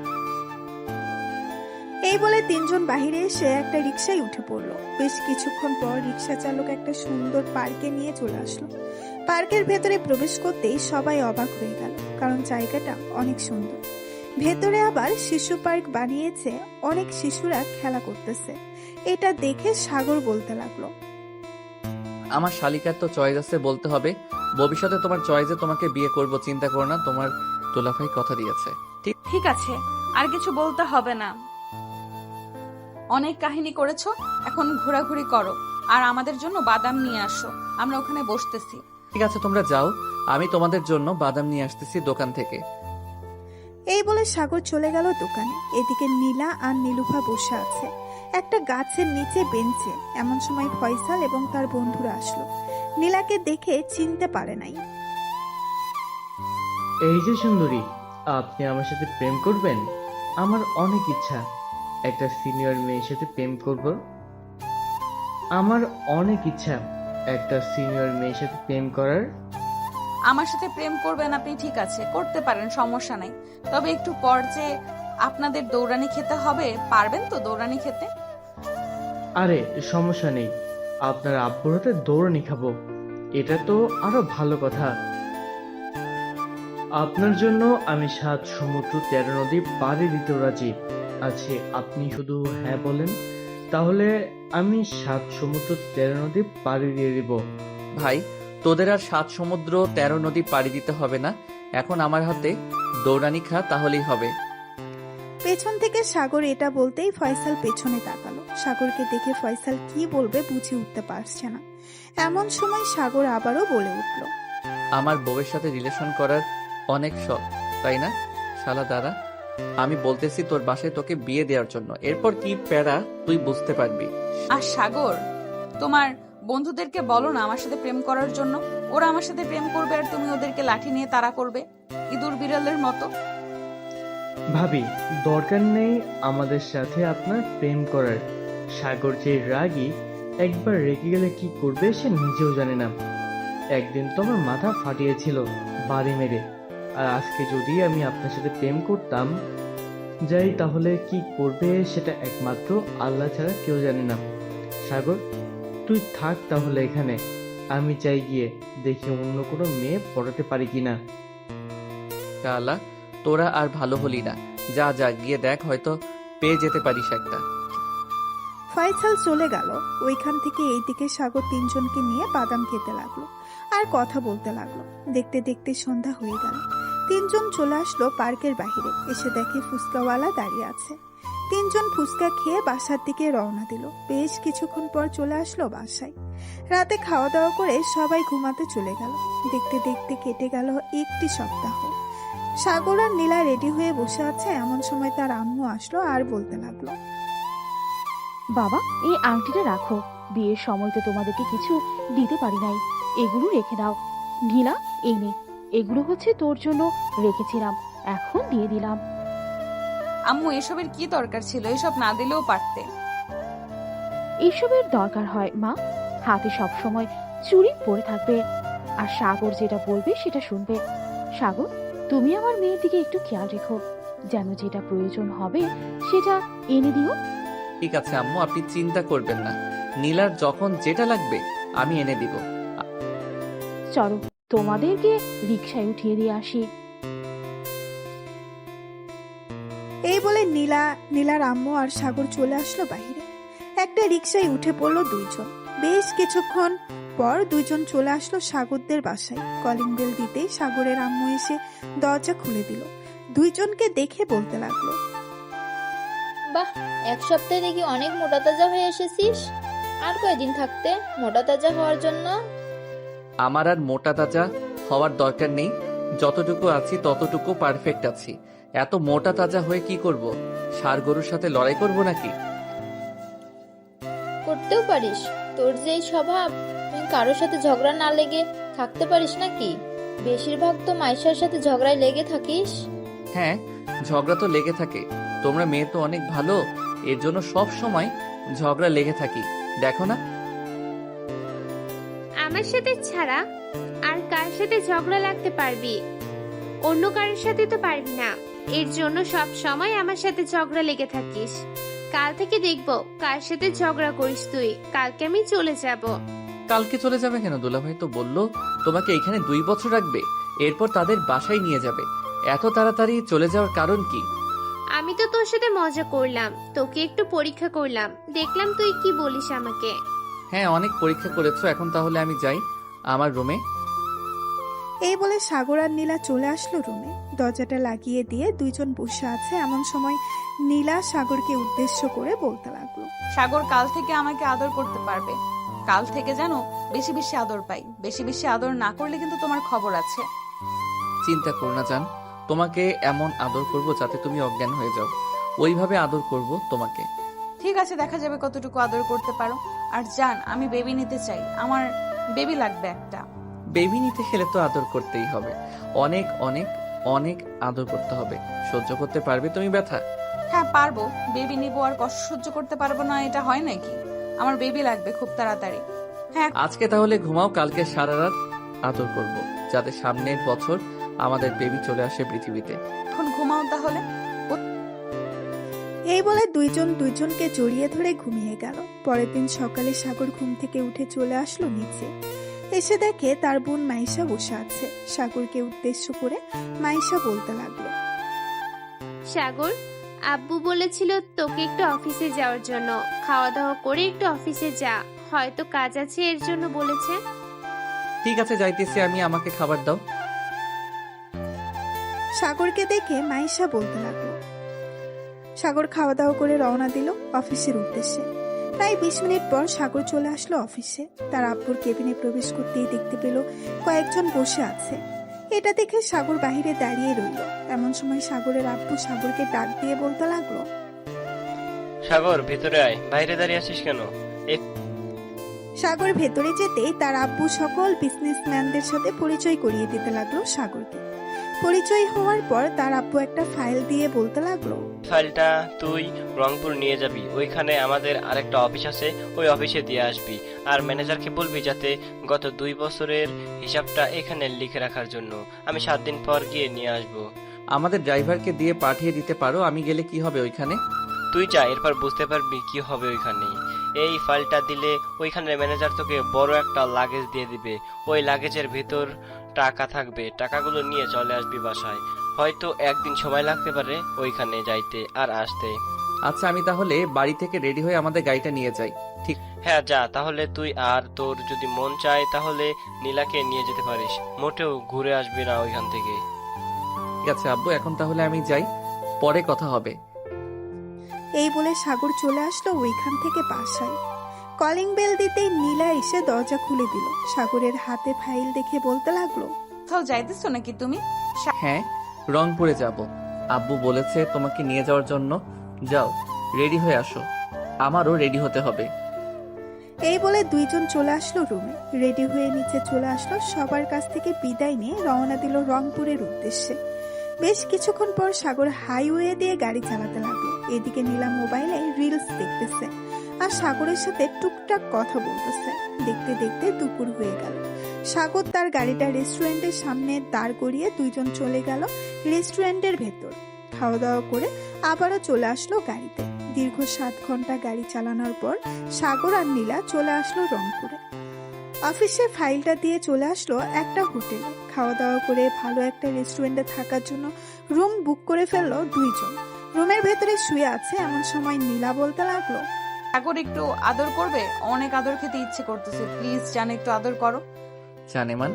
এই বলে তিনজন বাহিরে এসে একটা রিকশায় উঠে পড়লো। বেশ কিছুক্ষণ পর রিকশা চালক একটা সুন্দর পার্কে নিয়ে চলে আসলো। পার্কের ভেতরে প্রবেশ করতেই সবাই অবাক হয়ে গেল, কারণ জায়গাটা অনেক সুন্দর। ভেতরে আবার শিশু পার্ক বানিয়েছে, অনেক শিশুরা খেলা করতেছে। এটা দেখে সাগর বলতে লাগলো, আমার শালিকার তো চয়েস আছে বলতে হবে। ভবিষ্যতে তোমার চয়েসে তোমাকে বিয়ে করব, চিন্তা করো না, তোমার দুলাভাই কথা দিয়েছে। ঠিক আছে, আর কিছু বলতে হবে না। অনেক কাহিনী করেছো, এখন ঘোরাঘুরি করো, আর আমাদের জন্য বাদাম নিয়ে আসো, আমরা ওখানে বসতেছি। ঠিক আছে, তোমরা যাও, আমি তোমাদের জন্য বাদাম নিয়ে আসতেছি দোকান থেকে। এই বলে সাগর চলে গেল দোকানে। এদিকে নীলা আর নীলুফা বসে আছে একটা গাছের নিচে বেঞ্চে। এমন সময় ফয়সাল এবং তার বন্ধুরা আসলো। নীলাকে দেখে চিনতে পারে নাই। এই যে সুন্দরী, আপনি আমার সাথে প্রেম করবেন? আমার অনেক ইচ্ছা একটা সিনিয়র মেয়ের সাথে প্রেম করব। আমার অনেক ইচ্ছা একটা সিনিয়র মেয়ের সাথে প্রেম করার। আমার সাথে প্রেম করবেন আপনি? ঠিক আছে, করতে পারেন, সমস্যা নাই। তবে একটু পর যে আপনাদের দৌড়ানি খেতে হবে, পারবেন তো দৌড়ানি খেতে? আরে সমস্যা নেই, আপনার আব্বুর হাতে দৌড়ানি খাবো, এটা তো আরো ভালো কথা। আপনার জন্য আমি 7 সমুদ্র 13 নদী পাড়ি দিতে রাজি আছি, আপনি শুধু হ্যাঁ বলেন, তাহলে আমি 7 সমুদ্র 13 নদী পাড়ি দিয়ে দিব। ভাই, তোদের আর 7 সমুদ্র 13 নদী পাড়ি দিতে হবে না, এখন আমার হাতে দৌড়ানি খা, তাহলেই হবে। পেছন থেকে সাগর এটা বলতেই ফয়সাল পেছনে তাকালো। সাগরকে দেখে ফয়সাল কি বলবে বুঝে উঠতে পারছে না। এমন সময় সাগর আবারও বলে উঠল, আমার বউয়ের সাথে রিলেশন করার অনেক শখ, তাই না? শালা দাঁড়া, আমি বলতেছি তোর বাসায় তোকে বিয়ে দেওয়ার জন্য, এরপর কি প্যারা তুই বুঝতে পারবি। আর সাগর, তোমার বন্ধুদেরকে বলো না আমার সাথে প্রেম করার জন্য। ওরা আমার সাথে প্রেম করবে আর তুমি ওদেরকে লাঠি নিয়ে তাড়া করবে, ইঁদুর বিড়ালের মতো। ভাবি, দরকার নেই আমাদের সাথে আপনার প্রেম করার। সাগর যে রাগী, একবার রেগে গেলে কি করবে সে নিজেও জানে না। একদিন তো আমার মাথা ফাটিয়েছিল বাড়ি মেরে, আর আজকে যদি আমি আপনার সাথে প্রেম করতাম যাই, তাহলে কি করবে সেটা একমাত্র আল্লাহ ছাড়া কেউ জানে না। সাগর, তুই থাক তাহলে এখানে, আমি চাই গিয়ে দেখি অন্য কোনো মেয়ে পড়াতে পারি কিনা। শালা, তোরা আর ভালো হলি না, যা যা গিয়ে দেখ, হয়তো পেয়ে যেতে পারিস একটা। ফয়সাল চলে গেল। ওইখান থেকে এইদিকে সাগর তিনজনকে নিয়ে বাদাম খেতে লাগলো আর কথা বলতে লাগলো। দেখতে দেখতে সন্ধ্যা হয়ে গেল। তিনজন চলে আসলো পার্কের বাহিরে, এসে দেখে ফুচকাওয়ালা দাঁড়িয়ে আছে। তিনজন ফুচকা খেয়ে বাসার দিকে রওনা দিল। বেশ কিছুক্ষণ পর চলে আসলো বাসায়। রাতে খাওয়া দাওয়া করে সবাই ঘুমাতে চলে গেল। দেখতে দেখতে কেটে গেল 1টি সপ্তাহ। সাগর আর নীলা রেডি হয়ে বসে আছে, এমন সময় তার আম্মু আসলো আর বলতে লাগলো, বাবা, এই আংটিটা রাখো, বিয়ের সময় তো তোমাদেরকে কিছু দিতে পারি নাই, এগুলো রেখে দাও। নীলা, এই নে, এগুলো হচ্ছে তোর জন্য রেখেছিলাম, এখন দিয়ে দিলাম। আম্মু, এসবের কি দরকার ছিল? এসব না দিলেও পারতে। এসবের দরকার হয় মা, হাতে সব সময় চুড়ি পরে থাকবে, আর সাগর যেটা বলবে সেটা শুনবে। সাগর, তুমি আমার মেয়ের দিকে একটু খেয়াল রেখো, যেন যেটা প্রয়োজন হবে সেটা এনে দিও। ঠিক আছে আম্মু, আপনি চিন্তা করবেন না, নীলার যখন যেটা লাগবে আমি এনে দিব। চলো তোমাদেরকে রিকশায় উঠিয়ে দিয়ে আসি। এই বলে নীলার আম্মু আর সাগর চলে আসলো বাহিরে। একটা রিকশায় উঠে পড়লো দুইজন। বেশ কিছুক্ষণ পর দুইজন চলে আসলো সাগরদের বাসায়। কলিং বেল দিতেই সাগরের আম্মু এসে দরজা খুলে দিল। দুইজনকে দেখে বলতে লাগলো, বাহ, 1 সপ্তাহে দেখি অনেক মোটা তাজা হয়ে এসেছিস। আর কয়দিন থাকতে মোটা তাজা হওয়ার জন্য? আমার আর মোটা তাজা হওয়ার দরকার নেই, যতটুকু আছি ততটুকু পারফেক্ট আছি। এত মোটা তাজা হয়ে কি করব? ষাঁড় গরুর সাথে লড়াই করব নাকি? করতেও পারিস, তোর যে এই স্বভাব, তুই কারোর সাথে ঝগড়া না লেগে থাকতে পারিস নাকি? বেশিরভাগ তো মাইশার সাথে ঝগড়ায় লেগে থাকিস। হ্যাঁ, ঝগড়া তো লেগে থাকে, তোমরা মেয়ে তো অনেক ভালো, এর জন্য সব সময় ঝগড়া লেগে থাকি, দেখো না? আমার সাথে ছাড়া আর কার সাথে ঝগড়া লাগতে পারবি? অন্য কারোর সাথে তো পারবি না, এর জন্য সব সময় আমার সাথে ঝগড়া লেগে থাকিস। কাল থেকে দেখবো কার সাথে ঝগড়া করিস তুই। কালকে আমি চলে যাব। কালকে চলে যাবে কেন? দুলাভাই তো বললো তোমাকে এখানে 2 বছর রাখবে, এরপর তাদের বাসায় নিয়ে যাবে। এত তাড়াতাড়ি চলে যাওয়ার কারণ কি? আমি তো তোর সাথে মজা করলাম, তোকে একটু পরীক্ষা করলাম, দেখলাম তুই কি বলিস আমাকে। হ্যাঁ, অনেক পরীক্ষা করেছো, এখন তাহলে আমি যাই আমার রুমে। এই বলে সাগর আর নীলা চলে আসলো রুমে। দরজাটা লাগিয়ে দিয়ে দুইজন বসে আছে, এমন সময় নীলা সাগরকে উদ্দেশ্য করে বলতে লাগলো, সাগর, কাল থেকে আমাকে আদর করতে পারবে। কাল থেকে যেন বেশি বেশি আদর পাই। বেশি বেশি আদর না করলে কিন্তু তোমার খবর আছে। চিন্তা করো না জান, তোমাকে এমন আদর করব যাতে তুমি অজ্ঞান হয়ে যাও, ওইভাবে আদর করব তোমাকে। ঠিক আছে, দেখা যাবে কতটুকু আদর করতে পারো। আর জান, আমি বেবি নিতে চাই, আমার বেবি লাগবে একটা। বেবি নিতে গেলে তো আদর করতেই হবে, অনেক অনেক অনেক আদর করতে হবে। সহ্য করতে পারবে তুমি ব্যথা? হ্যাঁ পারবো, বেবি নিবো আর কষ্ট সহ্য করতে পারবো না, এটা হয় নাকি? আমার বেবি লাগবে খুব তাড়াতাড়ি। হ্যাঁ, আজকে তাহলে ঘুমাও, কালকে সারা রাত আদর করব, যাতে সামনের বছর আমাদের বেবি চলে আসে পৃথিবীতে। এখন ঘুমাও তাহলে। এই বলে দুইজনকে জড়িয়ে ধরে ঘুমিয়ে গেল। পরের দিন সকালে সাগর ঘুম থেকে উঠে চলে আসলো নিচে। এসে দেখে তার বোন মাইশা বসে আছে। সাগরকে উদ্দেশ্য করে মাইশা বলতে লাগলো, সাগর, আব্বু বলেছিল তোকে একটু অফিসে যাওয়ার জন্য। খাওয়া দাওয়া করে একটু অফিসে যা, হয়তো কাজ আছে এর জন্য বলেছে। ঠিক আছে, যাইতেছি আমি, আমাকে খাবার দাও। সাগরকে দেখে মাইশা বলতে লাগলো। সাগর খাওয়া দাওয়া করে রওনা দিল অফিসের উদ্দেশ্যে। প্রায় 20 মিনিট পর সাগর চলে আসলো অফিসে। তার আব্বুর কেবিনে প্রবেশ করতেই দেখতে পেল কয়েকজন বসে আছে। এটা দেখে সাগর বাহিরে দাঁড়িয়ে রইল। এমন সময় সাগরের আব্বু সাগরকে ডাক দিয়ে বলতে লাগলো, সাগর ভেতরে আয়, বাইরে দাঁড়িয়ে আছিস কেন? সাগর ভেতরে যেতেই তার আব্বু সকল বিজনেসম্যানদের সাথে পরিচয় করিয়ে দিতে লাগলো সাগরকে। পরিচয় হওয়ার পর তার আব্বু একটা ফাইল দিয়ে বলতে লাগলো, ফাইলটা তুই রংপুর নিয়ে যাবি, ওইখানে আমাদের আরেকটা অফিস আছে, ওই অফিসে দিয়ে আসবি। আর ম্যানেজারকে বলবি যাতে গত 2 বছরের হিসাবটা এখানে লিখে রাখার জন্য। আমি 7 দিন পর গিয়ে নিয়ে আসবো। আমাদের ড্রাইভারকে দিয়ে পাঠিয়ে দিতে পারো, আমি গেলে কি হবে ওইখানে? তুই যা, এরপর বুঝতে পারবি কি হবে ওইখানে। এই ফাইলটা দিলে ওইখানের ম্যানেজার তোকে বড় একটা লাগেজ দিয়ে দিবে। ওই লাগেজের ভিতর টাকা থাকবে, টাকাগুলো নিয়ে চলে আসবি বাসায়। হয়তো 1 দিন সময় লাগতে পারে ওইখানে যাইতে আর আসতে। আচ্ছা, আমি তাহলে বাড়ি থেকে রেডি হয়ে আমাদের গাড়িটা নিয়ে যাই। ঠিক? হ্যাঁ যা তাহলে তুই। আর তোর যদি মন চায় তাহলে নীলাকে নিয়ে যেতে পারিস, মোটেও ঘুরে আসবি না ওইখান থেকে। ঠিক আছে আব্বু, এখন তাহলে আমি যাই, পরে কথা হবে। এই বলে সাগর চলে আসলো ওইখান থেকে বাসায়। কলিং বেল দিতেই নীলা এসে দরজা খুলে দিল। সাগরের হাতে ফাইল দেখে বলতে লাগলো, কোথাও যাইতেছো নাকি তুমি? হ্যাঁ, রংপুরে যাব। আব্বু বলেছে তোমাকে নিয়ে যাওয়ার জন্য। যাও, রেডি হয়ে আসো, আমারও রেডি হতে হবে। এই বলে দুইজন চলে আসলো রুমে। রেডি হয়ে নিচে চলে আসলো। সবার কাছ থেকে বিদায় নিয়ে রওনা দিল রংপুরের উদ্দেশ্যে। বেশ কিছুক্ষণ পর সাগর হাইওয়ে দিয়ে গাড়ি চালাতে লাগলো। এদিকে নীলা মোবাইলে রিলস দেখতেছে আর সাগরের সাথে টুকটাক কথা বলতেছে। দেখতে দেখতে দুপুর হয়ে গেল। সাগর তার গাড়িটা রেস্টুরেন্টের সামনে দাঁড় করিয়ে দুইজন চলে গেল রেস্টুরেন্টের ভেতর। খাওয়া দাওয়া করে আবারও চলে আসলো গাড়িতে। দীর্ঘ 7 ঘন্টা গাড়ি চালানোর পর সাগর আর নীলা চলে আসলো রংপুরে। অফিসে ফাইলটা দিয়ে চলে আসলো একটা হোটেলে। খাওয়া দাওয়া করে ভালো একটা রেস্টুরেন্টে থাকার জন্য রুম বুক করে ফেললো দুইজন। রুমের ভেতরে শুয়ে আছে। এমন সময় নীলা বলতে লাগলো, সাগর একটু আদর করবে? অনেক আদর খেতে ইচ্ছে করতেছে, প্লিজ জান একটু আদর করো। জানেমান,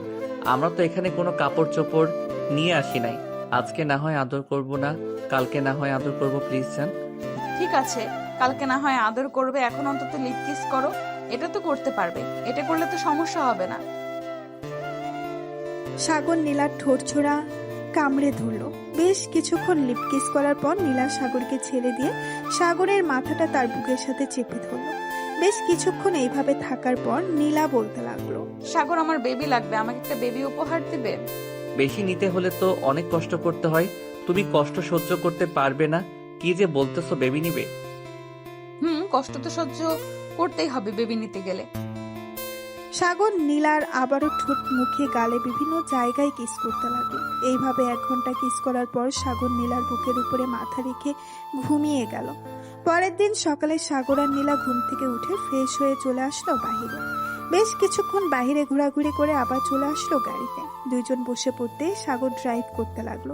আমরা তো এখানে কোনো কাপড় চোপড় নিয়ে আসি নাই। আজকে না হয় আদর করব না, কালকে না হয় আদর করব, প্লিজ জান। ঠিক আছে, কালকে না হয় আদর করবে, এখন অন্তত লিপ কিস করো। এটা তো করতে পারবে, এটা করলে তো সমস্যা হবে না। সাগর নীলার ঠোঁট ছোড়া কামড়ে ধরলো। বেশ কিছুক্ষণ লিপ কিস করার পর নীলা সাগরকে ছেড়ে দিয়ে সাগরের মাথাটা তার বুকের সাথে চেপে ধরলো। বেশ কিছুক্ষণ এইভাবে থাকার পর নীলা বলতে লাগলো, সাগর আমার বেবি লাগবে, আমাকে একটা বেবি উপহার দিবে? বেশি নিতে হলে তো অনেক কষ্ট করতে হয়, তুমি কষ্ট সহ্য করতে পারবে না। কি যে বলতেছো, বেবি নিবে? কষ্ট তো সহ্য করতেই হবে বেবি নিতে গেলে। সাগর নীলার আবারও ঠোঁট, মুখে, গালে বিভিন্ন জায়গায় কিস করতে লাগলো। এইভাবে 1 ঘন্টা কিস করার পর সাগর নীলার বুকের উপরে মাথা রেখে ঘুমিয়ে গেল। পরের দিন সকালে সাগর আর নীলা ঘুম থেকে উঠে ফ্রেশ হয়ে চলে আসলো বাহিরে। বেশ কিছুক্ষণ বাহিরে ঘোরাঘুরি করে আবার চলে আসলো গাড়িতে। দুইজন বসে পড়তে সাগর ড্রাইভ করতে লাগলো।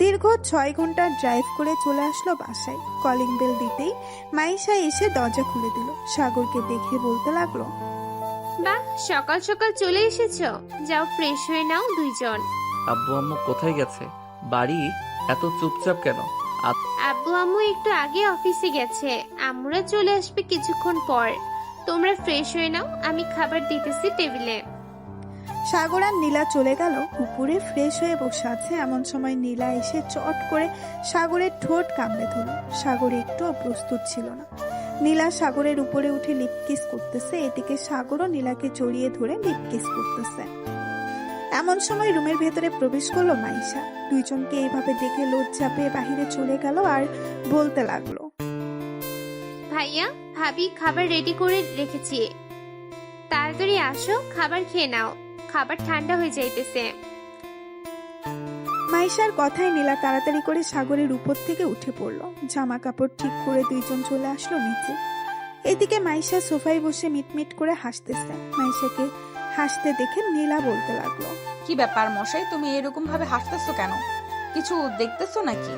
দীর্ঘ 6 ঘন্টা ড্রাইভ করে চলে আসলো বাসায়। কলিং বেল দিতেই মাইশা এসে দরজা খুলে দিল। সাগরকে দেখে বলতে লাগলো, বাহ, সকাল সকাল চলে এসেছো। যাও ফ্রেশ হয়ে নাও দুইজন। আব্বু আম্মু কোথায় গেছে? বাড়ি এত চুপচাপ কেন? আব্বু আম্মু একটু আগে অফিসে গেছে, আম্মুরা চলে আসবে কিছুক্ষণ পর। তোমরা ফ্রেশ হয়ে নাও, আমি খাবার দিতেছি টেবিলে। সাগর আর নীলা চলে গেল উপরে। ফ্রেশ হয়ে বসে আছে। এমন সময় নীলা এসে চট করে সাগরের ঠোঁট কামড়ে ধরল। সাগর একটুও প্রস্তুত ছিল না। নীলা সাগরের উপরে উঠে লিপ কিস করতেছে। এদিকে সাগরও নীলাকে জড়িয়ে ধরে লিপ কিস করতেছে। এমন সময় রুমের ভেতরে প্রবেশ করলো মাইশা। দুইজনকে এইভাবে দেখে লজ্জা পেয়ে বাহিরে চলে গেল আর বলতে লাগলো, ভাইয়া ভাবি খাবার রেডি করে রেখেছি, তাড়াতাড়ি আসো, খাবার খেয়ে নাও, খাবার ঠান্ডা হয়ে যাইতেছে। মাইশার কথায় নীলা তাড়াতাড়ি করে সাগরের উপর থেকে উঠে পড়লো। জামা কাপড় ঠিক করে দুইজন চলে আসলো নিচে। এদিকে মাইশা সোফায় বসে মিটমিট করে হাসতেছে। মাইশাকে হাসতে দেখে নীলা বলতে লাগলো, কি ব্যাপার মশাই, তুমি এরকম ভাবে হাসতেছো কেন? কিছু দেখতেছো নাকি?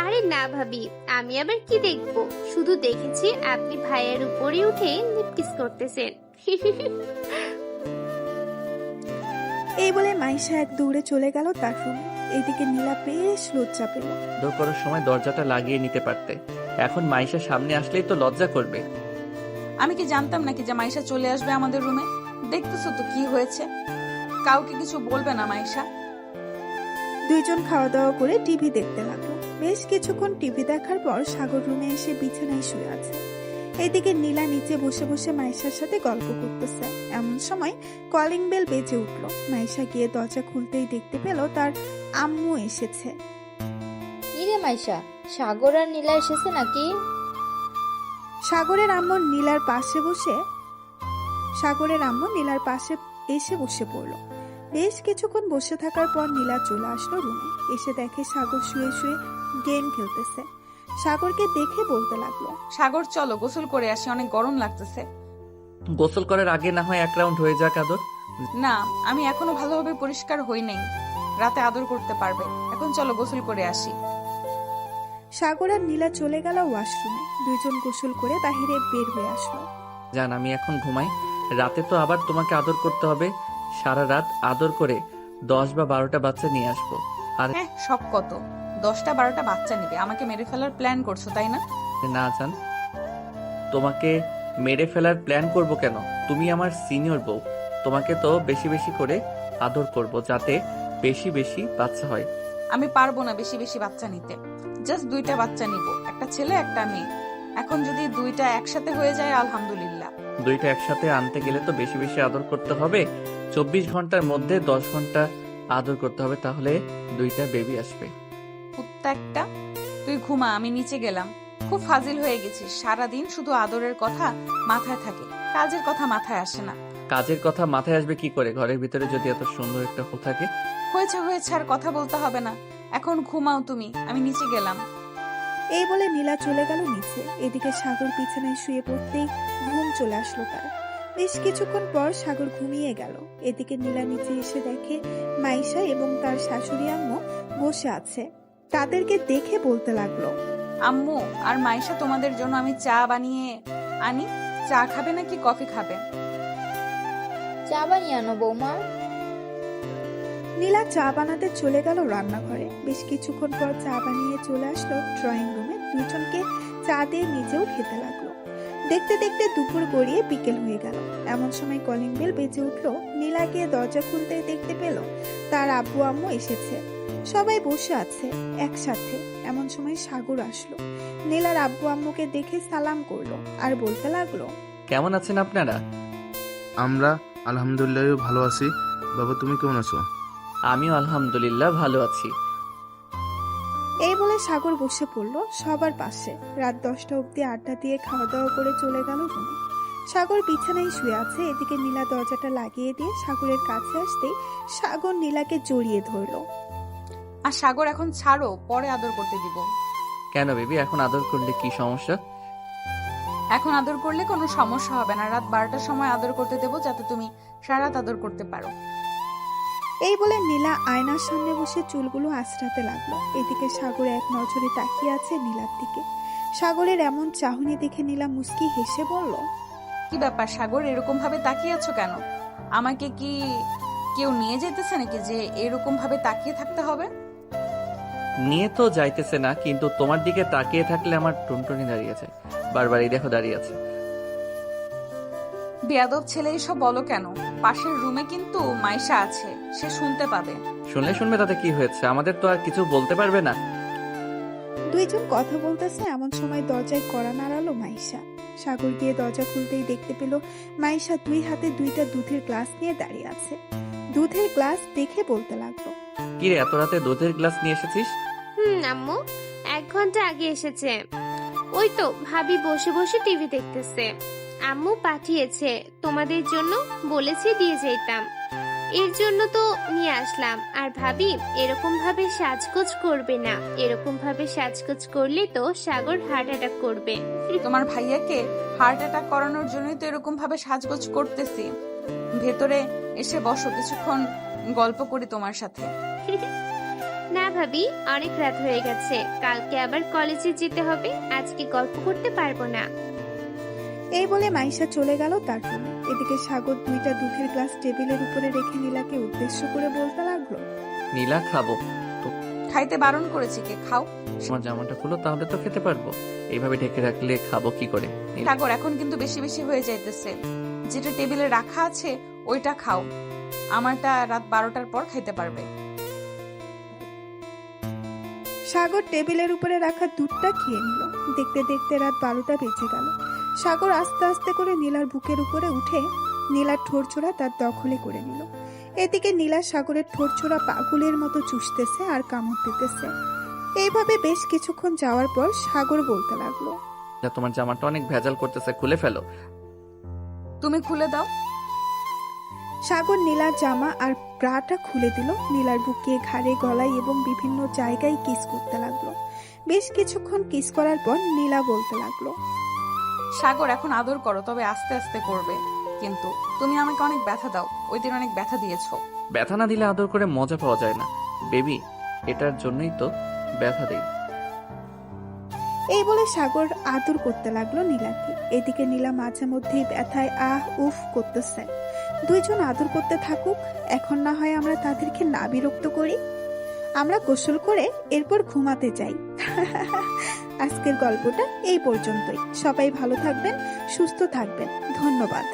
আরে না ভাবি, আমি আবার কি দেখবো, শুধু দেখেছি আপনি ভাইয়ের উপরে উঠে লিপকিস করতেছেন। এই বলে মাইশা এক দৌড়ে চলে গেল তার রুমে। এইদিকে নীলা বেশ লজ্জা পেল। আদর করার সময় দরজাটা লাগিয়ে নিতে পারতে। এখন মাইশা সামনে আসলেই তো লজ্জা করবে। আমি কি জানতাম নাকি যে মাইশা চলে আসবে আমাদের রুমে? দেখতেছো তো কি হয়েছে। কাউকে কিছু বলবে না মাইশা। দুইজন খাওয়া দাওয়া করে টিভি দেখতে লাগলো। বেশ কিছুক্ষণ টিভি দেখার পর সাগর রুমে এসে বিছানায় শুয়ে আছে। এদিকে নীলা নিচে বসে বসে মাইশার সাথে গল্প করতেছে। এমন সময় কলিং বেল বেজে উঠলো। মাইশা গিয়ে দরজা খুলতেই দেখতে পেল তার আম্মু এসেছে। কি রে মাইশা, সাগর আর নীলা এসেছে নাকি? সাগরের আম্মু নীলার পাশে এসে বসে পড়লো। বেশ কিছুক্ষণ বসে থাকার পর নীলা চলে আসলো রুমে। এসে দেখে সাগর শুয়ে শুয়ে গেম খেলতেছে। সাগরকে দেখে বলতে লাগলো, সাগর চলো গোসল করে আসি, অনেক গরম লাগতেছে। গোসল করার আগে না হয় এক রাউন্ড হয়ে যাক আদর। না, আমি এখনো ভালোভাবে পরিষ্কার হই নাই, রাতে আদর করতে পারবে। এখন চলো গোসল করে আসি। সাগর আর নীলা চলে গেল ওয়াশরুমে। দুইজন গোসল করে বাহিরে বের হয়ে আসলো। জান আমি এখন ঘুমাই, রাতে তো আবার তোমাকে আদর করতে হবে। সারা রাত আদর করে 10 বা 12টা বাচ্চা নিয়ে আসবো। আর হ্যাঁ, সব কত 10টা 12টা বাচ্চা নিবে? আমাকে মেরে ফেলার প্ল্যান করছো তাই না? না জান, তোমাকে মেরে ফেলার প্ল্যান করব কেন? তুমি আমার সিনিয়র বউ, তোমাকে তো বেশি বেশি করে আদর করব যাতে বেশি বেশি বাচ্চা হয়। আমি পারবো না বেশি বেশি বাচ্চা নিতে। জাস্ট 2টা বাচ্চা নিব, একটা ছেলে একটা মেয়ে। এখন যদি 2টা একসাথে হয়ে যায় আলহামদুলিল্লাহ। 2টা একসাথে আনতে গেলে তো বেশি বেশি আদর করতে হবে। 24 ঘন্টার মধ্যে 10 ঘন্টা আদর করতে হবে, তাহলে 2টা বেবি আসবে। কুত্তা একটা, তুই ঘুমা, আমি নিচে গেলাম। খুব ফাজিল হয়ে গেছিস, সারাদিন শুধু আদরের কথা মাথায় থাকে, কাজের কথা মাথায় আসে না। কাজের কথা মাথায় আসবে কি করে ঘরের ভিতরে যদি এত সুন্দর একটা হো থাকে? হয়েছে হয়েছে, আর কথা বলতে হবে না, এখন ঘুমাও তুমি, আমি নিচে গেলাম। এই বলে নীলা চলে গেল নিচে। এদিকে সাগর বিছানায় শুয়ে পড়তেই ঘুম চলে আসলো তার। বেশ কিছুক্ষণ পর সাগর ঘুমিয়ে গেল। এদিকে নীলা নিচে এসে দেখে মাইশা এবং তার শাশুড়ি আম্মু বসে আছে। তাদেরকে দেখে বলতে লাগলো, আম্মু আর মাইশা, তোমাদের জন্য আমি চা বানিয়ে আনি। চা খাবে নাকি কফি খাবে? চা বানিয়ে আনো বৌমা। নীলা চা বানাতে চলে গেল রান্নাঘরে। বেশ কিছুক্ষণ পর চা বানিয়ে চলে আসলো ড্রয়িং রুমে। দুজনকে চা দিয়ে নিজেও খেতে লাগলো। দেখতে দেখতে দুপুর গড়িয়ে বিকেল হয়ে গেল। এমন সময় কলিং বেল বেজে উঠলো। নীলা গিয়ে দরজা খুলতে দেখতে পেল তার আব্বু আম্মু এসেছে। সবাই বসে আছে একসাথে। এমন সময় সাগর আসলো। নীলার আব্বু আম্মুকে দেখে সালাম করলো আর বলতে লাগলো, কেমন আছেন আপনারা? আমরা আলহামদুলিল্লাহ ভালো আছি। বাবা তুমি কেমন আছো? আমিও আলহামদুলিল্লাহ ভালো আছি। এই বলে সাগর বসে পড়লো সবার পাশে। রাত 10টা অবধি আড্ডা দিয়ে খাওয়া দাওয়া করে চলে গেল রুমে। সাগর বিছানায় শুয়ে আছে। এদিকে নীলা দরজাটা লাগিয়ে দিয়ে সাগরের কাছে আসতেই সাগর নীলাকে জড়িয়ে ধরলো। আর সাগর এখন ছাড়ো, পরে আদর করতে দিব। কেন বেবি, এখন আদর করলে কি সমস্যা? এখন আদর করলে কোনো সমস্যা হবে না। রাত 12টার সময় আদর করতে দেবো, যাতে তুমি সারা রাত আদর করতে পারো। এই বলে নীলা আয়নার সামনে বসে চুলগুলো আঁচড়াতে লাগলো। এদিকে সাগর এক নজরে তাকিয়ে আছে নীলার দিকে। সাগরের এমন চাহনি দেখে নীলা মুস্কি হেসে বলল, কি ব্যাপার সাগর, এরকম ভাবে তাকিয়ে আছো কেন? আমাকে কি কেউ নিয়ে যেতেছে নাকি যে এরকম ভাবে তাকিয়ে থাকতে হবে? নিয়ে তো যাইতেছে না, কিন্তু তোমার দিকে তাকিয়ে থাকলে আমার টুনটুনি দাঁড়িয়ে যায়। বারবার এই দেখো দাঁড়িয়ে আছে। বেয়াদব ছেলে এসব বলো কেন? পাশের রুমে কিন্তু মাইশা আছে, সে শুনতে পাবে। শুনবে তাতে কি হয়েছে? আমাদের তো আর কিছু বলতে পারবে না। দুইজন কথা বলতেছে। এমন সময় দরজায় কড়া নাড়ালো মাইশা। সাগর গিয়ে দরজা খুলতেই দেখতে পেল মাইশা 2 হাতে 2টা দুধের গ্লাস নিয়ে দাঁড়িয়ে আছে। দুধের গ্লাস দেখে বলতে লাগলো, কি রে, এত রাতে দুধের গ্লাস নিয়ে এসেছিস? আম্মু 1 ঘন্টা আগে এসেছে। ওই তো ভাবি বসে বসে টিভি দেখতেছে। আম্মু পাঠিয়েছে তোমাদের জন্য, বলেছি দিয়ে যেতাম। এর জন্য তো নিয়ে আসলাম। আর ভাবি এরকম ভাবে সাজগোজ করবে না, এরকম ভাবে সাজগোজ করলে তো সাগর হার্ট অ্যাটাক করবে। তোমার ভাইয়াকে হার্ট অ্যাটাক করানোর জন্যই তো এরকম ভাবে সাজগোজ করতেছি। ভেতরে এসে বসো, কিছুক্ষণ গল্প করি তোমার সাথে। না ভাবি, অনেক রাত হয়ে গেছে, কালকে আবার কলেজে যেতে হবে, আজকে গল্প করতে পারবো না। এই বলে মাইশা চলে গেল তার রুমে। এদিকে সাগর 2টা দুধের গ্লাস টেবিলের উপরে রেখে নীলাকে উদ্দেশ্য করে বলতে লাগলো, নীলা খাবো। খাইতে বারণ করেছি, কে খাও। আমার জামাটা খুলো, তাহলে তো খেতে পারবো। এইভাবে ঢেকে রাখলে খাবো কি করে? সাগর এখন কিন্তু বেশি বেশি হয়ে যাইতেছে, যেটা টেবিলে রাখা আছে ওইটা খাও, আমারটা রাত 12টার পর খাইতে পারবে। সাগর টেবিলের উপরে রাখা দুধটা খেয়ে নিল। দেখতে দেখতে রাত 12টা বেজে গেল। সাগর আস্তে আস্তে করে নীলার বুকের উপরে উঠে নীলার ঠোঁটছোড়া তার দখলে করে নিল। এদিকে নীলা সাগরের ঠোঁটছোড়া পাগলের মতো চুষতেছে আর কামড় দিতেছে। এইভাবে বেশ কিছুক্ষণ যাওয়ার পর সাগর বলতে লাগলো, তোমার জামাটা অনেক ভেজাল করতেছে, খুলে ফেলো। তুমি খুলে দাও। সাগর নীলার জামা আর ব্রাটা খুলে দিল। নীলার বুকে, ঘাড়ে, গলায় এবং বিভিন্ন জায়গায় কিস করতে লাগলো। বেশ কিছুক্ষণ কিস করার পর নীলা বলতে লাগলো, সাগর এখন আদর করো, তবে আস্তে আস্তে করবে, কিন্তু তুমি আমাকে অনেক ব্যথা দাও, ওই দিন অনেক ব্যথা দিয়েছো। ব্যথা না দিলে আদর করে মজা পাওয়া যায় না বেবি, এটার জন্যই তো ব্যথা দেই। এই বলে সাগর আদর করতে লাগলো নীলাকে। এদিকে নীলা মাঝে মধ্যেই ব্যথায় আহ উফ করতেছে। দুইজন আদর করতে থাকুক, এখন না হয় আমরা তাদেরকে না বিরক্ত করি। আমরা গোসল করে এরপর ঘুমাতে যাই। আজকের গল্পটা এই পর্যন্তই। সবাই ভালো থাকবেন, সুস্থ থাকবেন। ধন্যবাদ।